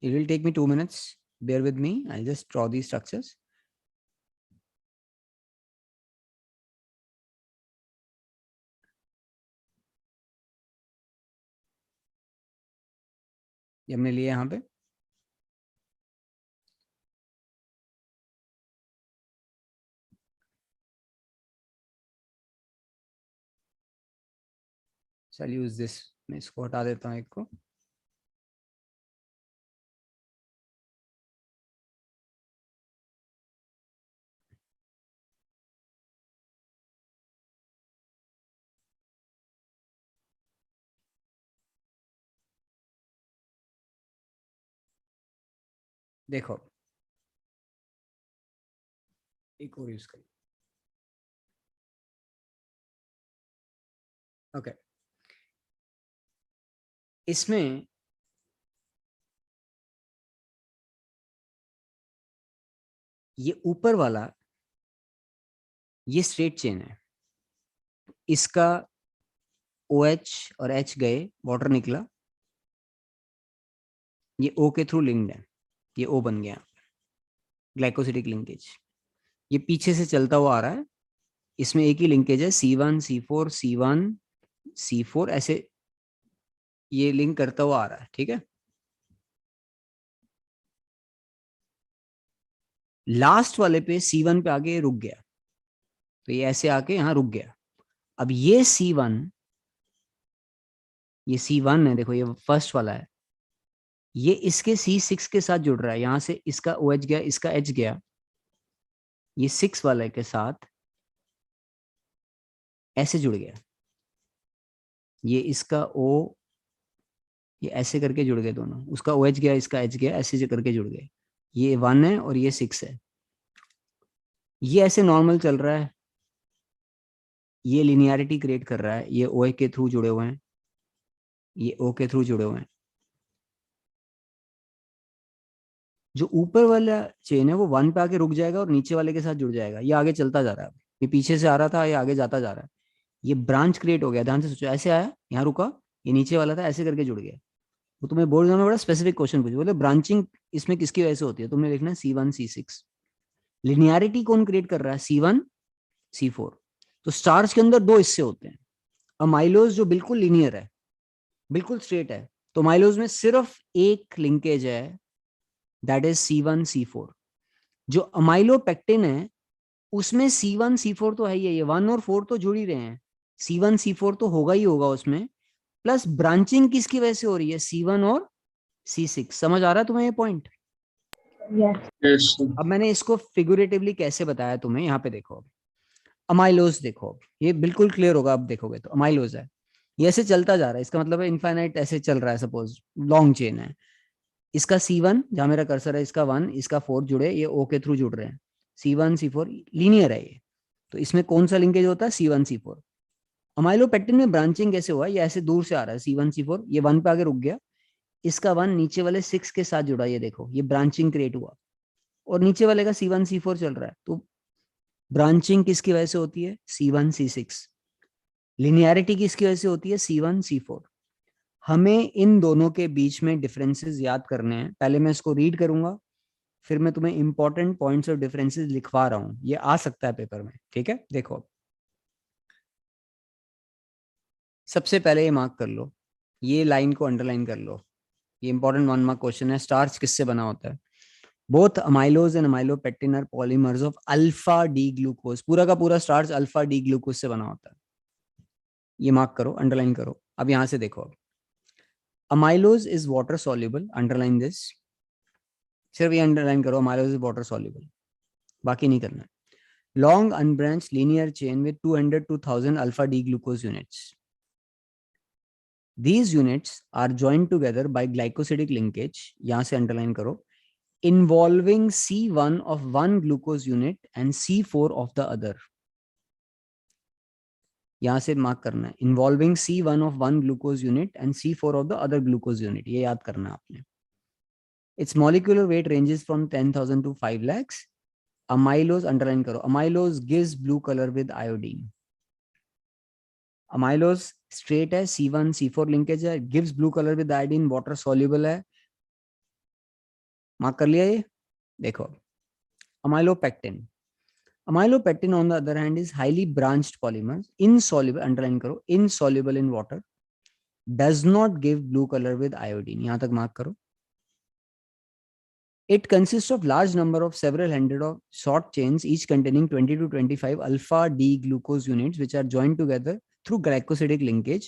It will take me 2 minutes. Bear with me. I'll just draw these structures. ये हमने लिया यहाँ पे। चल यूज दिस, मैं इसको हटा देता हूँ एक को। देखो एक और यूज करिए। ओके, इसमें ये ऊपर वाला ये स्ट्रेट चेन है, इसका OH और H गए, वाटर निकला, ये O के थ्रू लिंक्ड है, ये O बन गया ग्लाइकोसिडिक लिंकेज। ये पीछे से चलता हुआ आ रहा है, इसमें एक ही लिंकेज है C1 C4 C1 C4, ऐसे ये लिंक करता हुआ आ रहा है। ठीक है, लास्ट वाले पे C1 पे आके रुक गया, तो ये ऐसे आके यहाँ रुक गया। अब ये C1 है, देखो ये फर्स्ट वाला है, ये इसके C6 के साथ जुड़ रहा है, यहां से इसका OH गया, इसका H गया, ये 6 वाले के साथ ऐसे जुड़ गया, ये इसका O, ये ऐसे करके जुड़ गए दोनों, उसका OH गया, इसका H गया, ऐसे करके जुड़ गए। ये 1 है और ये 6 है, ये ऐसे नॉर्मल चल रहा है, ये लिनियरिटी क्रिएट कर रहा है, ये OH के थ्रू जुड़े हुए हैं, ये O के थ्रू जुड़े हुए हैं। जो ऊपर वाला चेन है वो 1 पे आके रुक जाएगा और नीचे वाले के साथ जुड़ जाएगा, ये आगे चलता जा रहा है। ये पीछे से आ रहा था, ये आगे जाता जा रहा है, ये ब्रांच क्रिएट हो गया। ध्यान से सोचो, ऐसे आया, यहाँ रुका, ये नीचे वाला था, ऐसे करके जुड़ गया। वो तुम्हें बोर्ड में बड़ा स्पेसिफिक क्वेश्चन पूछे, बोले ब्रांचिंग इसमें किसकी वजह से होती है, तुमने लिखना है C1 C6। लिनियरिटी कौन क्रिएट कर रहा है, C1 C4। तो स्टार्च के अंदर दो हिस्से होते हैं, अमाइलोज जो बिल्कुल लीनियर है, बिल्कुल स्ट्रेट है, तो अमाइलोज में सिर्फ एक लिंकेज है, दैट इज C1 C4। जो अमाइलोपेक्टिन है उसमें C1 C4 तो है ही है, ये 1 और 4 तो जुड़ ही रहे हैं, C1 C4 तो होगा ही होगा उसमें, प्लस ब्रांचिंग किसकी वजह से हो रही है, C1 और C6। समझ आ रहा है तुम्हें ये पॉइंट? Yes, sir. अब मैंने इसको फिगुरेटिवली कैसे बताया तुम्हें, यहाँ पे देखो, अमाइलोज देखो, ये बिल्कुल क्लियर होगा। अब देखोगे तो अमाइलोज है, ये ऐसे चलता जा रहा है, इसका मतलब है इनफाइनाइट ऐसे चल रहा है, सपोज लॉन्ग चेन है, इसका C1 जहां मेरा कर्सर है, इसका 1 इसका 4 जुड़े, ये O के थ्रू जुड़ रहे हैं, C1 C4 लीनियर है ये। तो इसमें कौन सा लिंकेज होता है, C1 C4। अमाइलोपेक्टिन में ब्रांचिंग कैसे हुआ, ये ऐसे दूर से आ रहा है, C1 C4, ये 1 पे आगे रुक गया, इसका 1 नीचे वाले 6 के साथ जुड़ा, ये देखो ये ब्रांचिंग क्रिएट हुआ, और नीचे वाले का C1 C4 चल रहा है। तो ब्रांचिंग किसकी वजह से होती है, C1 C6। लिनियरिटी किसकी वजह से होती है, C1 C4। हमें इन दोनों के बीच में डिफरेंसेस याद करने हैं। पहले मैं इसको रीड करूंगा, फिर मैं तुम्हें इंपॉर्टेंट पॉइंट्स और डिफरेंसेस लिखवा रहा हूं, ये आ सकता है पेपर में। ठीक है, देखो सबसे पहले ये मार्क कर लो, ये लाइन को अंडरलाइन कर लो, ये इंपॉर्टेंट 1 मार्क क्वेश्चन है। स्टार्च किससे बना होता है, both amylose and amylopectin are polymers of alpha D glucose. पूरा का पूरा स्टार्च अल्फा डी ग्लूकोज से बना होता है, ये मार्क करो, अंडरलाइन करो। अब यहां से देखो, amylose is water soluble, underline this, सिर्फ ये अंडरलाइन करो, अमाइलोज इज वाटर सॉल्युबल, बाकी नहीं करना। Long unbranch linear chain with 200 to 1000 alpha D glucose units, these units are joined together by glycosidic linkage, यहां से अंडरलाइन करो, involving C1 of one glucose unit and C4 of the other। यहां से mark करना है, involving C1 of one glucose unit and C4 of the other glucose unit, ये याद करना है आपने। Its molecular weight ranges from 10,000 to 5 lakhs। amylose underline करो, amylose gives blue color with iodine। amylose straight है, C1 C4 linkage है, gives blue colour with iodine, water soluble है, mark कर लिया ये। देखो amylopectin, amylopectin on the other hand is highly branched polymer, insoluble, underline करो, insoluble in water, does not give blue colour with iodine, यहां तक mark करो. It consists of large number of several hundred of short chains, each containing 20 to 25 alpha D glucose units, which are joined together through glycosidic linkage,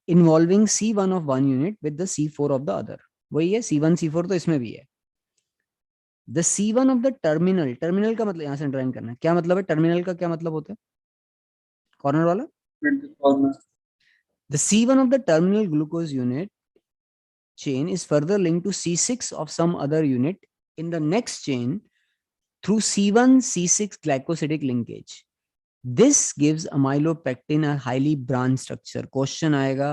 involving C1 of one unit with the C4 of the other. वही है C1 C4, तो इसमें भी है. The C1 of the terminal, terminal का मतलब यहाँ से अंडरलाइन करना है. क्या मतलब है टर्मिनल का, क्या मतलब होता है कॉर्नर वाला? corner. The C1 of the terminal glucose unit chain is further linked to C6 of some other unit in the next chain through C1 C6 glycosidic linkage. This gives amylopectin a highly branched structure. Question आएगा,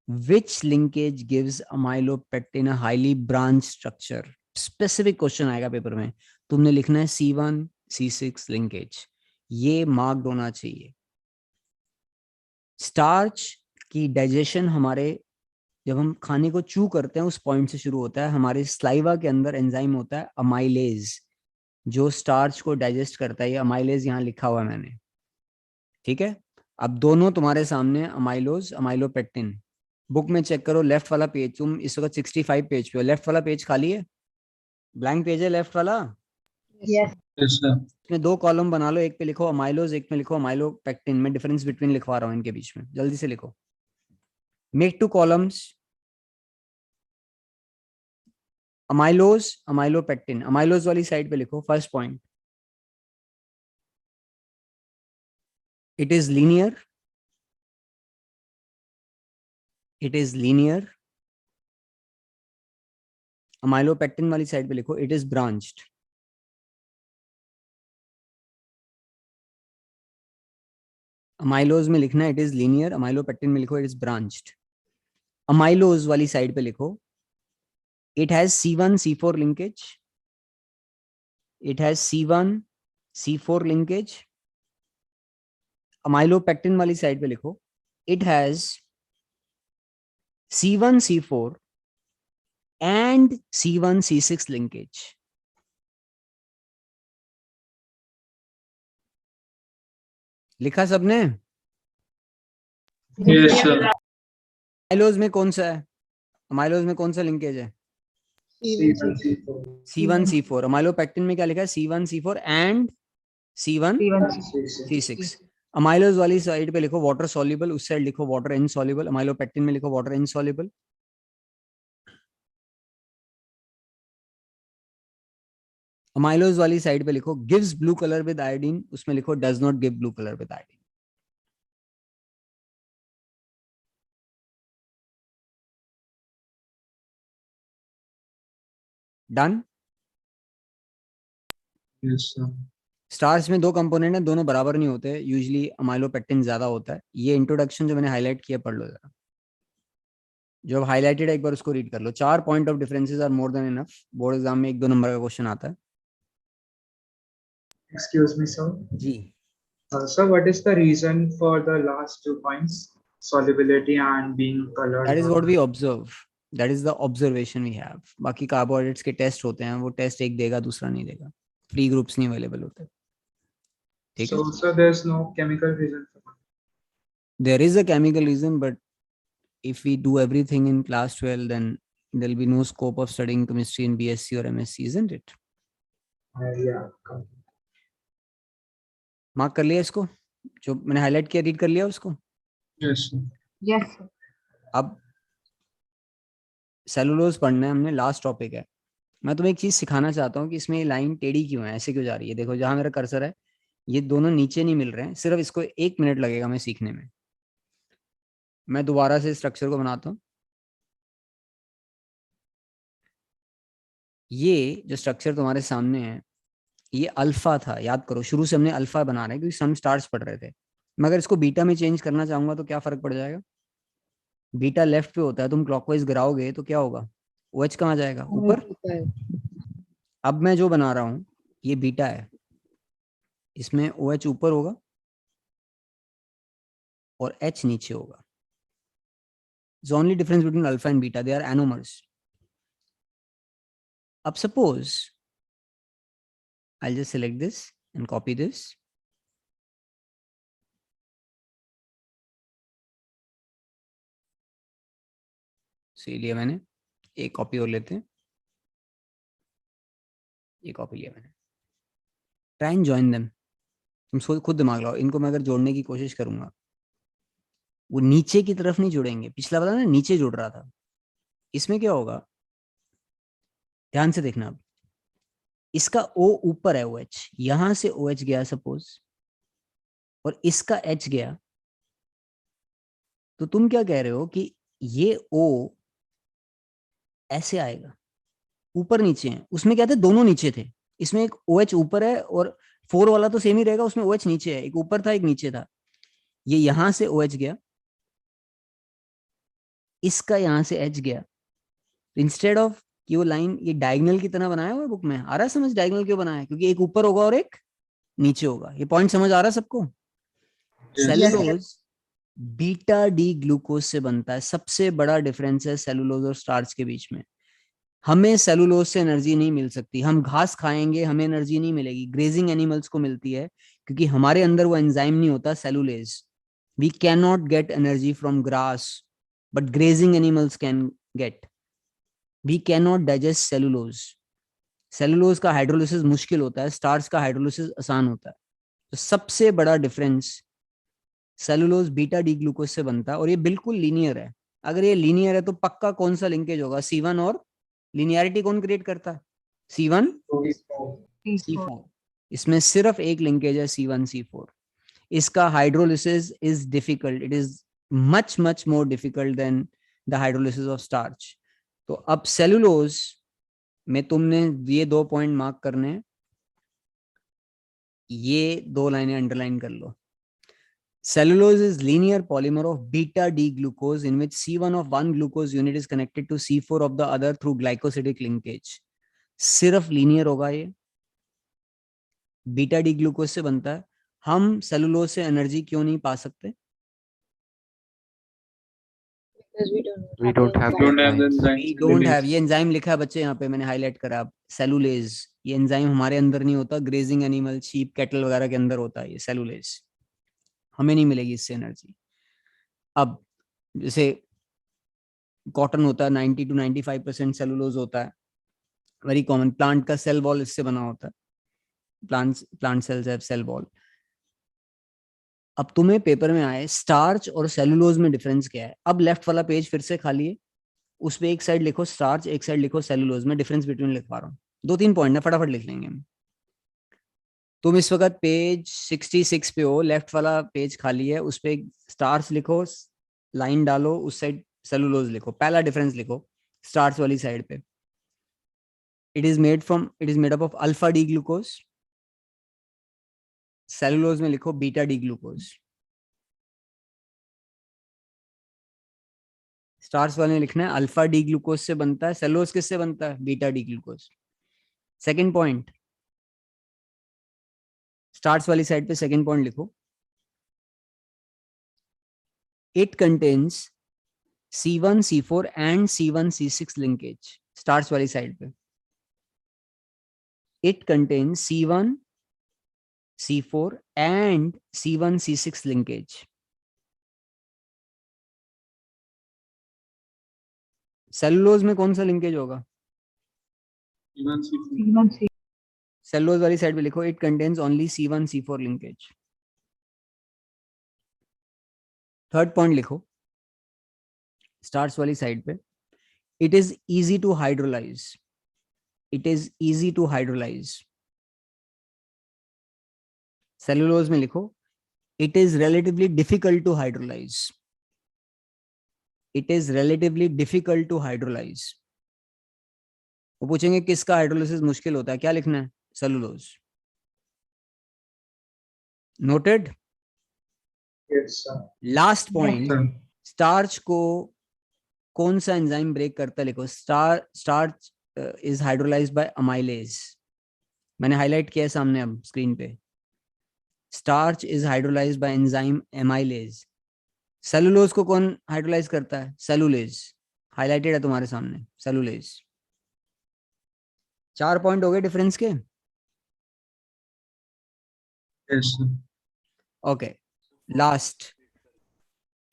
which linkage gives amylopectin a highly branched structure? Specific question आएगा paper में. तुमने लिखना है C1 C6 linkage. ये marked होना चाहिए. Starch की डाइजेशन हमारे, जब हम खाने को चू करते हैं उस पॉइंट से शुरू होता है. हमारे स्लाइवा के अंदर एंजाइम होता है अमाइलेज, जो स्टार्च को डाइजेस्ट करता है. ये अमाइलेज यहाँ लिखा हुआ है मैंने, ठीक है. अब दोनों तुम्हारे सामने, अमाइलोज अमाइलोपेक्टिन. बुक में चेक करो लेफ्ट वाला पेज, तुम इस वक्त 65 पेज पे हो. लेफ्ट वाला पेज खाली है, ब्लैंक पेज है लेफ्ट वाला. Yes. Yes, sir. इसमें दो कॉलम बना लो, एक पे लिखो अमाइलोज, एक पे लिखो अमाइलोपेक्टिन. मैं डिफरेंस बिटवीन लिखवा रहा हूँ इनके बीच में, जल्दी से लिखो. Make 2 columns, amylose amylopectin. Amylose वाली साइड पे लिखो first point, it is linear, it is linear. Amylopectin वाली साइड पे लिखो it is branched. अमाइलोज में लिखना है it is linear, अमाइलोपेक्टिन में लिखो it is branched. अमाइलोज वाली साइड पे लिखो it has C1 C4 linkage, it has C1 C4 linkage. Amylopectin वाली साइड पे लिखो it has C1 C4 and C1 C6 linkage. लिखा सबने? Yes, sir. अमाइलोज में कौन सा है? अमाइलोज में कौन सा लिंकेज है? C1 C1 C4. अमाइलोपेक्टिन में क्या लिखा है? C1 C4 and C1 C6. Amylose वाली साइड पे लिखो वाटर सॉल्युबल, उस साइड लिखो वाटर इनसॉल्युबल. अमाइलोपेक्टिन में लिखो वाटर इनसॉल्युबल. अमाइलोज वाली साइड पे लिखो gives blue colour with iodine, उसमें लिखो does not give blue colour with iodine. Done. Yes, sir. Starch में दो कंपोनेंट हैं, दोनों बराबर नहीं होते. यूजुअली अमाइलोपेक्टिन ज्यादा होता है. ये इंट्रोडक्शन जो मैंने हाईलाइट किया पढ़ लो जरा. जो हाईलाइटेड है एक बार उसको रीड कर लो. 4 point of differences are more than enough. Board exam में 1-2 नंबर का क्वेश्चन आता है. Excuse me, sir. जी. Sir, what is the reason for the last 2 points? Solubility and being colored. That is what we observe, that is the observation we have. बाकी carbohydrates के test होते हैं, वो test एक देगा दूसरा नहीं देगा. फ्री ग्रुप्स नहीं अवेलेबल होते. ठीक है. So, sir, there's no chemical reason for that. There is a chemical reason, but if we do everything in class 12, then there'll be no scope of studying chemistry in BSc or MSc, isn't it? Yeah. Mark कर लिया इसको, जो मैंने highlight किया read कर लिया उसको. Yes, sir. Yes. अब सेलुलोज पढ़ना है हमने, लास्ट टॉपिक है. मैं तुम्हें एक चीज सिखाना चाहता हूँ कि इसमें ये लाइन टेढ़ी क्यों है, ऐसे क्यों जा रही है. देखो जहां मेरा कर्सर है, ये दोनों नीचे नहीं मिल रहे हैं. सिर्फ इसको 1 मिनट लगेगा मैं सीखने में. मैं दोबारा से स्ट्रक्चर को बनाता हूँ. ये जो स्ट्रक्चर तुम्हारे सामने है, ये अल्फा था. याद करो, शुरू से हमने अल्फा बना रहे हैं क्योंकि हम स्टार्स पढ़ रहे थे. मगर इसको बीटा में चेंज करना चाहूंगा तो क्या फर्क पड़ जाएगा? बीटा लेफ्ट पे होता है, तुम क्लॉकवाइज गिराओगे तो क्या होगा? OH कहाँ जाएगा? ऊपर. अब मैं जो बना रहा हूँ ये बीटा है, इसमें OH ऊपर होगा और H नीचे होगा. The only difference between alpha and beta, they are anomers. अब suppose I'll just select this and copy this. इसीलिए मैंने एक कॉपी और लेते हैं, ये कॉपी लिया मैंने। ट्राई एंड जॉइन देम, तुम खुद दिमाग लगाओ, इनको मैं अगर जोड़ने की कोशिश करूंगा वो नीचे की तरफ नहीं जुड़ेंगे, पिछला वाला ना नीचे जुड़ रहा था, इसमें क्या होगा ध्यान से देखना। अब इसका O ऊपर है, OH यहां से OH गया सपोज, और इसका H गया, तो तुम क्या कह रहे हो कि ये O ऐसे आएगा, ऊपर नीचे है, उसमें क्या थे दोनों नीचे थे, इसमें एक OH ऊपर है और 4 वाला तो सेम ही रहेगा, उसमें OH नीचे है, एक ऊपर था एक नीचे था, ये यहां से OH गया, इसका यहां से H गया, इंस्टेड ऑफ कि वो लाइन ये डायगोनल की तरह बनाया हुआ है बुक में, आ रहा है समझ डायगोनल क्यों बनाया है, क्योंकि एक ऊपर होगा और एक नीचे होगा, ये पॉइंट समझ आ रहा है सबको। Yes. Cellulose beta D glucose से बनता है, सबसे बड़ा डिफरेंस है सेलुलोज और स्टार्च के बीच में। हमें सेलुलोज से एनर्जी नहीं मिल सकती, हम घास खाएंगे हमें एनर्जी नहीं मिलेगी, ग्रेजिंग एनिमल्स को मिलती है, क्योंकि हमारे अंदर वो एंजाइम नहीं होता cellulase. We can not get energy from grass, but grazing animals can get. We can not digest cellulose, cellulose का हाइड्रोलिसिस मुश्किल होता है, स्टार्च का हाइड्रोलिसिस आसान होता है। तो सबसे बड़ा difference, cellulose beta D glucose से बनता है और ये बिल्कुल लीनियर है। अगर ये लीनियर है तो पक्का कौन सा लिंकेज होगा, C1, और लीनियरिटी कौन क्रिएट करता है, C1 C4। इसमें सिर्फ एक लिंकेज है C1 C4। इसका hydrolysis is difficult, it is much much more difficult than the hydrolysis of starch. तो अब सेलुलोज में तुमने ये 2 पॉइंट मार्क करने हैं, ये 2 लाइनें अंडरलाइन कर लो। Cellulose is linear polymer of beta D glucose in which C1 of one glucose unit is connected to C4 of the other through glycosidic linkage. सिर्फ लीनियर होगा ये, बीटा डी ग्लूकोज से बनता है। हम सेलुलोज से energy क्यों नहीं पा सकते, Because we don't We have don't the have Don't have the enzymes. enzymes. We don't have, ये एंजाइम लिखा है बच्चे यहाँ पे, मैंने हाईलाइट करा, आप सेलुलेज, ये एंजाइम हमारे अंदर नहीं होता, ग्रेजिंग एनिमल शीप कैटल वगैरह के अंदर होता है ये सेलुलेज, हमें नहीं मिलेगी इससे एनर्जी। अब जैसे कॉटन होता है 90 to 95% सेलुलोज होता है, वेरी कॉमन, प्लांट का सेल वॉल इससे बना होता है, plant cells have cell wall. अब तुम्हें पेपर में आए स्टार्च और सेलुलोज में डिफरेंस क्या है, अब लेफ्ट वाला पेज फिर से खाली है, उस पे एक साइड लिखो स्टार्च, एक साइड लिखो सेलुलोज, में डिफरेंस बिटवीन लिखवा रहा हूँ, 2-3 पॉइंट है फटाफट लिख लेंगे हम। तुम इस वक्त पेज 66 पे हो, लेफ्ट वाला पेज खाली है, उस पे स्टार्च लिखो, लाइन डालो, उस साइड सेलुलोज लिखो, पहला डिफरेंस लिखो स्टार्च वाली साइड पे, it is made up of alpha D glucose, cellulose में लिखो बीटा डी ग्लूकोज। स्टार्च वाले में लिखना है अल्फा डी ग्लूकोज से बनता है, सेलुलोज किससे बनता है, beta D glucose. Second point, starch वाली साइड पे सेकंड पॉइंट लिखो, it contains C1 C4 and C1 C6 linkage, starch वाली साइड पे it contains C1 C4 and C1 C6 linkage. Cellulose में कौन सा लिंकेज होगा, सेलुलोज वाली साइड पे लिखो it contains only C1 C4 लिंकेज। थर्ड पॉइंट लिखो स्टार्च वाली साइड पे, it is easy to hydrolyse, it is easy to hydrolyse. Cellulose में लिखो it is relatively difficult to hydrolyse, it is relatively difficult to hydrolyse. वो पूछेंगे किसका hydrolysis मुश्किल होता है, क्या लिखना है, cellulose. Noted. Yes, sir. Last point, Sir. Starch को कौन सा एंजाइम ब्रेक करता है, लिखो starch is hydrolysed bye amylase, मैंने हाईलाइट किया है सामने अब स्क्रीन पे, starch is hydrolysed bye enzyme amylase. Cellulose को कौन हाइड्रोलाइज करता है, सेलुलेज, हाईलाइटेड है तुम्हारे सामने सेलुलेज। 4 पॉइंट हो गए डिफरेंस के। Yes, sir. ओके, लास्ट,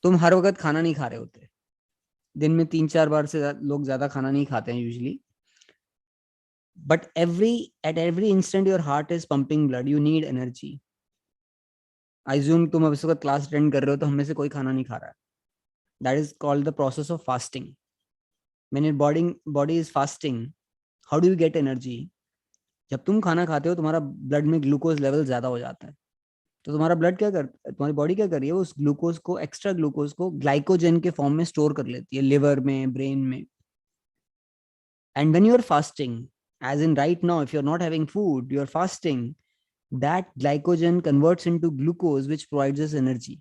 तुम हर वक्त खाना नहीं खा रहे होते, दिन में 3-4 बार से लोग ज्यादा खाना नहीं खाते हैं usually, but at every instant your heart is pumping blood, you need energy. I assume तुम अब इस वक्त क्लास अटेंड कर रहे हो तो हम में से कोई खाना नहीं खा रहा है. That is called the process of fasting. When your body is fasting, how do you get energy? जब तुम खाना खाते हो तुम्हारा ब्लड में ग्लूकोज लेवल ज्यादा हो जाता है, तो तुम्हारा ब्लड क्या करता है, तुम्हारी बॉडी क्या कर रही है, उस ग्लूकोज को, एक्स्ट्रा ग्लूकोज को ग्लाइकोजन के फॉर्म में स्टोर कर लेती है लिवर में, ब्रेन में. And when you are fasting, as in right now, if you're not having food, you're fasting, that glycogen converts into glucose which provides us energy.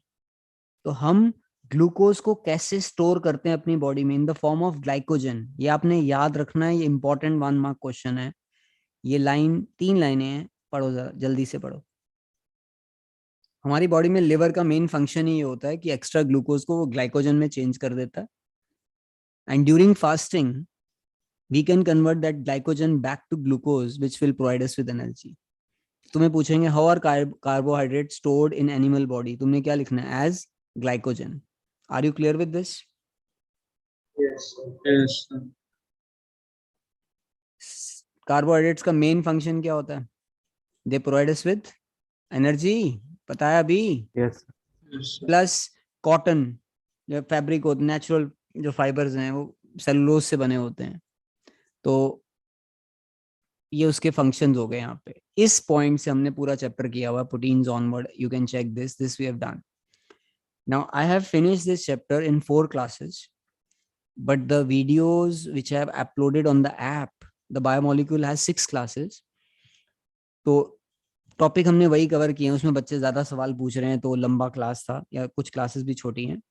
तो हम ग्लूकोज को कैसे स्टोर करते हैं अपनी बॉडी में? In the form of glycogen. ये आपने याद रखना है, ये इंपॉर्टेंट 1 मार्क क्वेश्चन है. ये लाइन 3 लाइनें हैं, पढ़ो जरा जल्दी से पढ़ो. हमारी बॉडी में लिवर का मेन फंक्शन ही ये होता है कि एक्स्ट्रा ग्लूकोज को वो ग्लाइकोजन में चेंज कर देता है. And during fasting we can convert that glycogen back to glucose which will provide us with energy. तुम्हें पूछेंगे how are carbohydrates stored in animal body, तुमने क्या लिखना है? as glycogen. Are you clear with this? Yes, sir. Yes, sir. Carbohydrates का main function क्या होता है? They provide us with energy. पता है अभी? Yes. Yes, sir. Plus cotton, जो फैब्रिक होते, नेचुरल जो फाइबर्स हैं वो सेलुलोज से बने होते हैं. तो ये उसके फंक्शंस हो गए यहाँ पे. इस पॉइंट से हमने पूरा चैप्टर किया हुआ, proteins onward. You can check this we have done. Now I have finished this chapter in 4 classes, but the videos which I have uploaded on the app, the biomolecule has 6 classes. तो topic हमने वही cover किए हैं. उसमें बच्चे ज्यादा सवाल पूछ रहे हैं तो लंबा क्लास था, या कुछ क्लासेस भी छोटी हैं.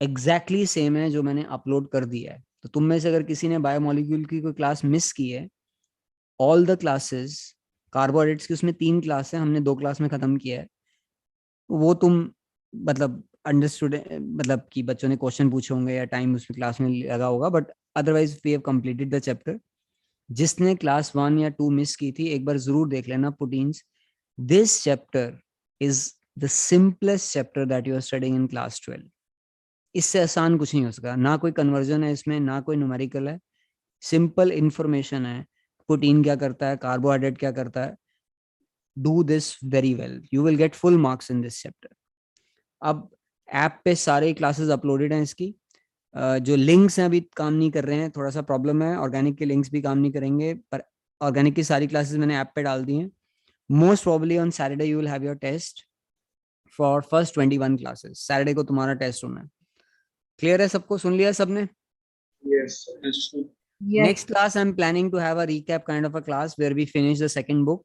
एग्जैक्टली सेम है जो मैंने अपलोड कर दिया है. तो तुम में से अगर किसी ने बायोमोलिक्यूल की कोई क्लास मिस की है, ऑल द क्लासेस कार्बोहाइड्रेट्स की, उसमें 3 क्लास है, हमने 2 क्लास में खत्म किया है. वो तुम मतलब अंडरस्टूड, मतलब कि बच्चों ने क्वेश्चन पूछे होंगे या टाइम उसमें क्लास में लगा होगा, but otherwise we have completed the chapter. जिसने क्लास 1 या 2 मिस की थी, एक बार जरूर देख लेना proteins. This chapter is the simplest chapter that you are studying in class 12. इससे आसान कुछ नहीं हो सका. ना कोई कन्वर्जन है इसमें, ना कोई न्यूमेरिकल है. सिंपल इंफॉर्मेशन है. प्रोटीन क्या करता है, कार्बोहाइड्रेट क्या करता है. Do this very well, you will get full marks in this chapter. अब ऐप पे सारे क्लासेस अपलोडेड हैं इसकी. जो लिंक्स हैं अभी काम नहीं कर रहे हैं, थोड़ा सा प्रॉब्लम है. ऑर्गेनिक के लिंक्स भी काम नहीं करेंगे, पर ऑर्गेनिक की सारी क्लासेस मैंने ऐप पे डाल दी हैं. Most probably on Saturday you will have your test for first 21 classes. Saturday को तुम्हारा टेस्ट होना है. क्लियर है सबको? सुन लिया सबने? Yes, sir. Yes, sir. Next class I'm planning to have a recap kind of a class where we finish the second book.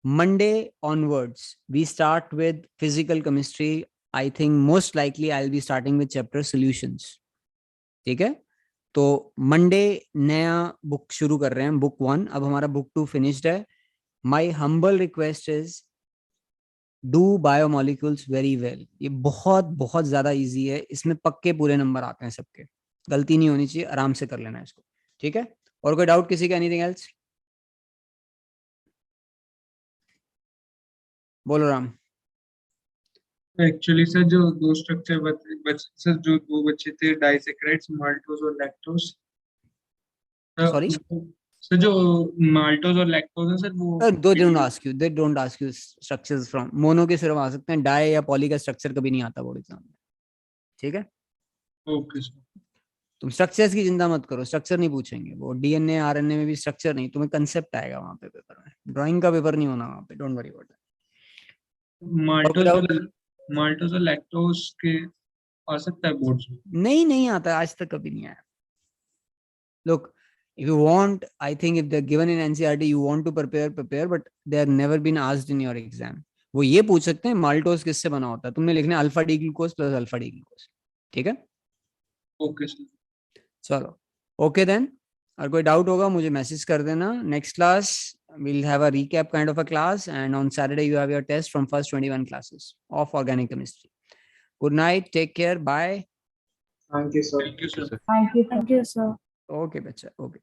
Monday onwards we start with physical chemistry. I think most likely I'll be starting with chapter solutions. ठीक है? तो Monday नया book शुरू कर रहे हैं, book 1. अब हमारा बुक 2 फिनिश्ड है. My humble request is do biomolecules very well. ये बहुत बहुत ज्यादा इजी है. इसमें पक्के पूरे नंबर आते हैं सबके, गलती नहीं होनी चाहिए. आराम से कर लेना है इसको. ठीक है? और कोई डाउट किसी का? Anything else? बोलो राम. Actually, sir, जो 2 स्ट्रक्चर सर, जो 2 बच्चे थे, डाइसैकेराइड्स, माल्टोज और लैक्टोज. Sorry? सर, जो माल्टोज और लैक्टोज है सर, वो they don't ask you structures from mono के सिर्फ आ सकते हैं. डाई या पॉली का स्ट्रक्चर कभी नहीं आता बोर्ड एग्जाम में. ठीक है? Okay sir. तुम स्ट्रक्चर्स की चिंता मत करो, स्ट्रक्चर नहीं पूछेंगे. वो डीएनए आरएनए में भी स्ट्रक्चर नहीं, तुम्हें कंसेप्ट आएगा वहां पे पेपर में. ड्राइंग का पेपर नहीं होना वहां पे. Don't worry about that. Maltose और लैक्टोज के आ सकता है बोर्ड में? नहीं आता, आज तक कभी नहीं आया. Look, if you want, I think if they're given in NCERT, you want to prepare, but they have never been asked in your exam. वो ये पूछ सकते हैं माल्टोज किससे बना होता है, तुमने लिखना alpha D glucose plus alpha D glucose. ठीक है? Okay sir. चलो, ओके देन. और कोई डाउट होगा मुझे मैसेज कर देना. Next class we'll have a recap kind of a class, and on Saturday you have your test from first 21 classes of organic chemistry. Good night, take care, bye. Thank you, sir. Thank you, sir. Thank you, sir. Okay, bacha, okay.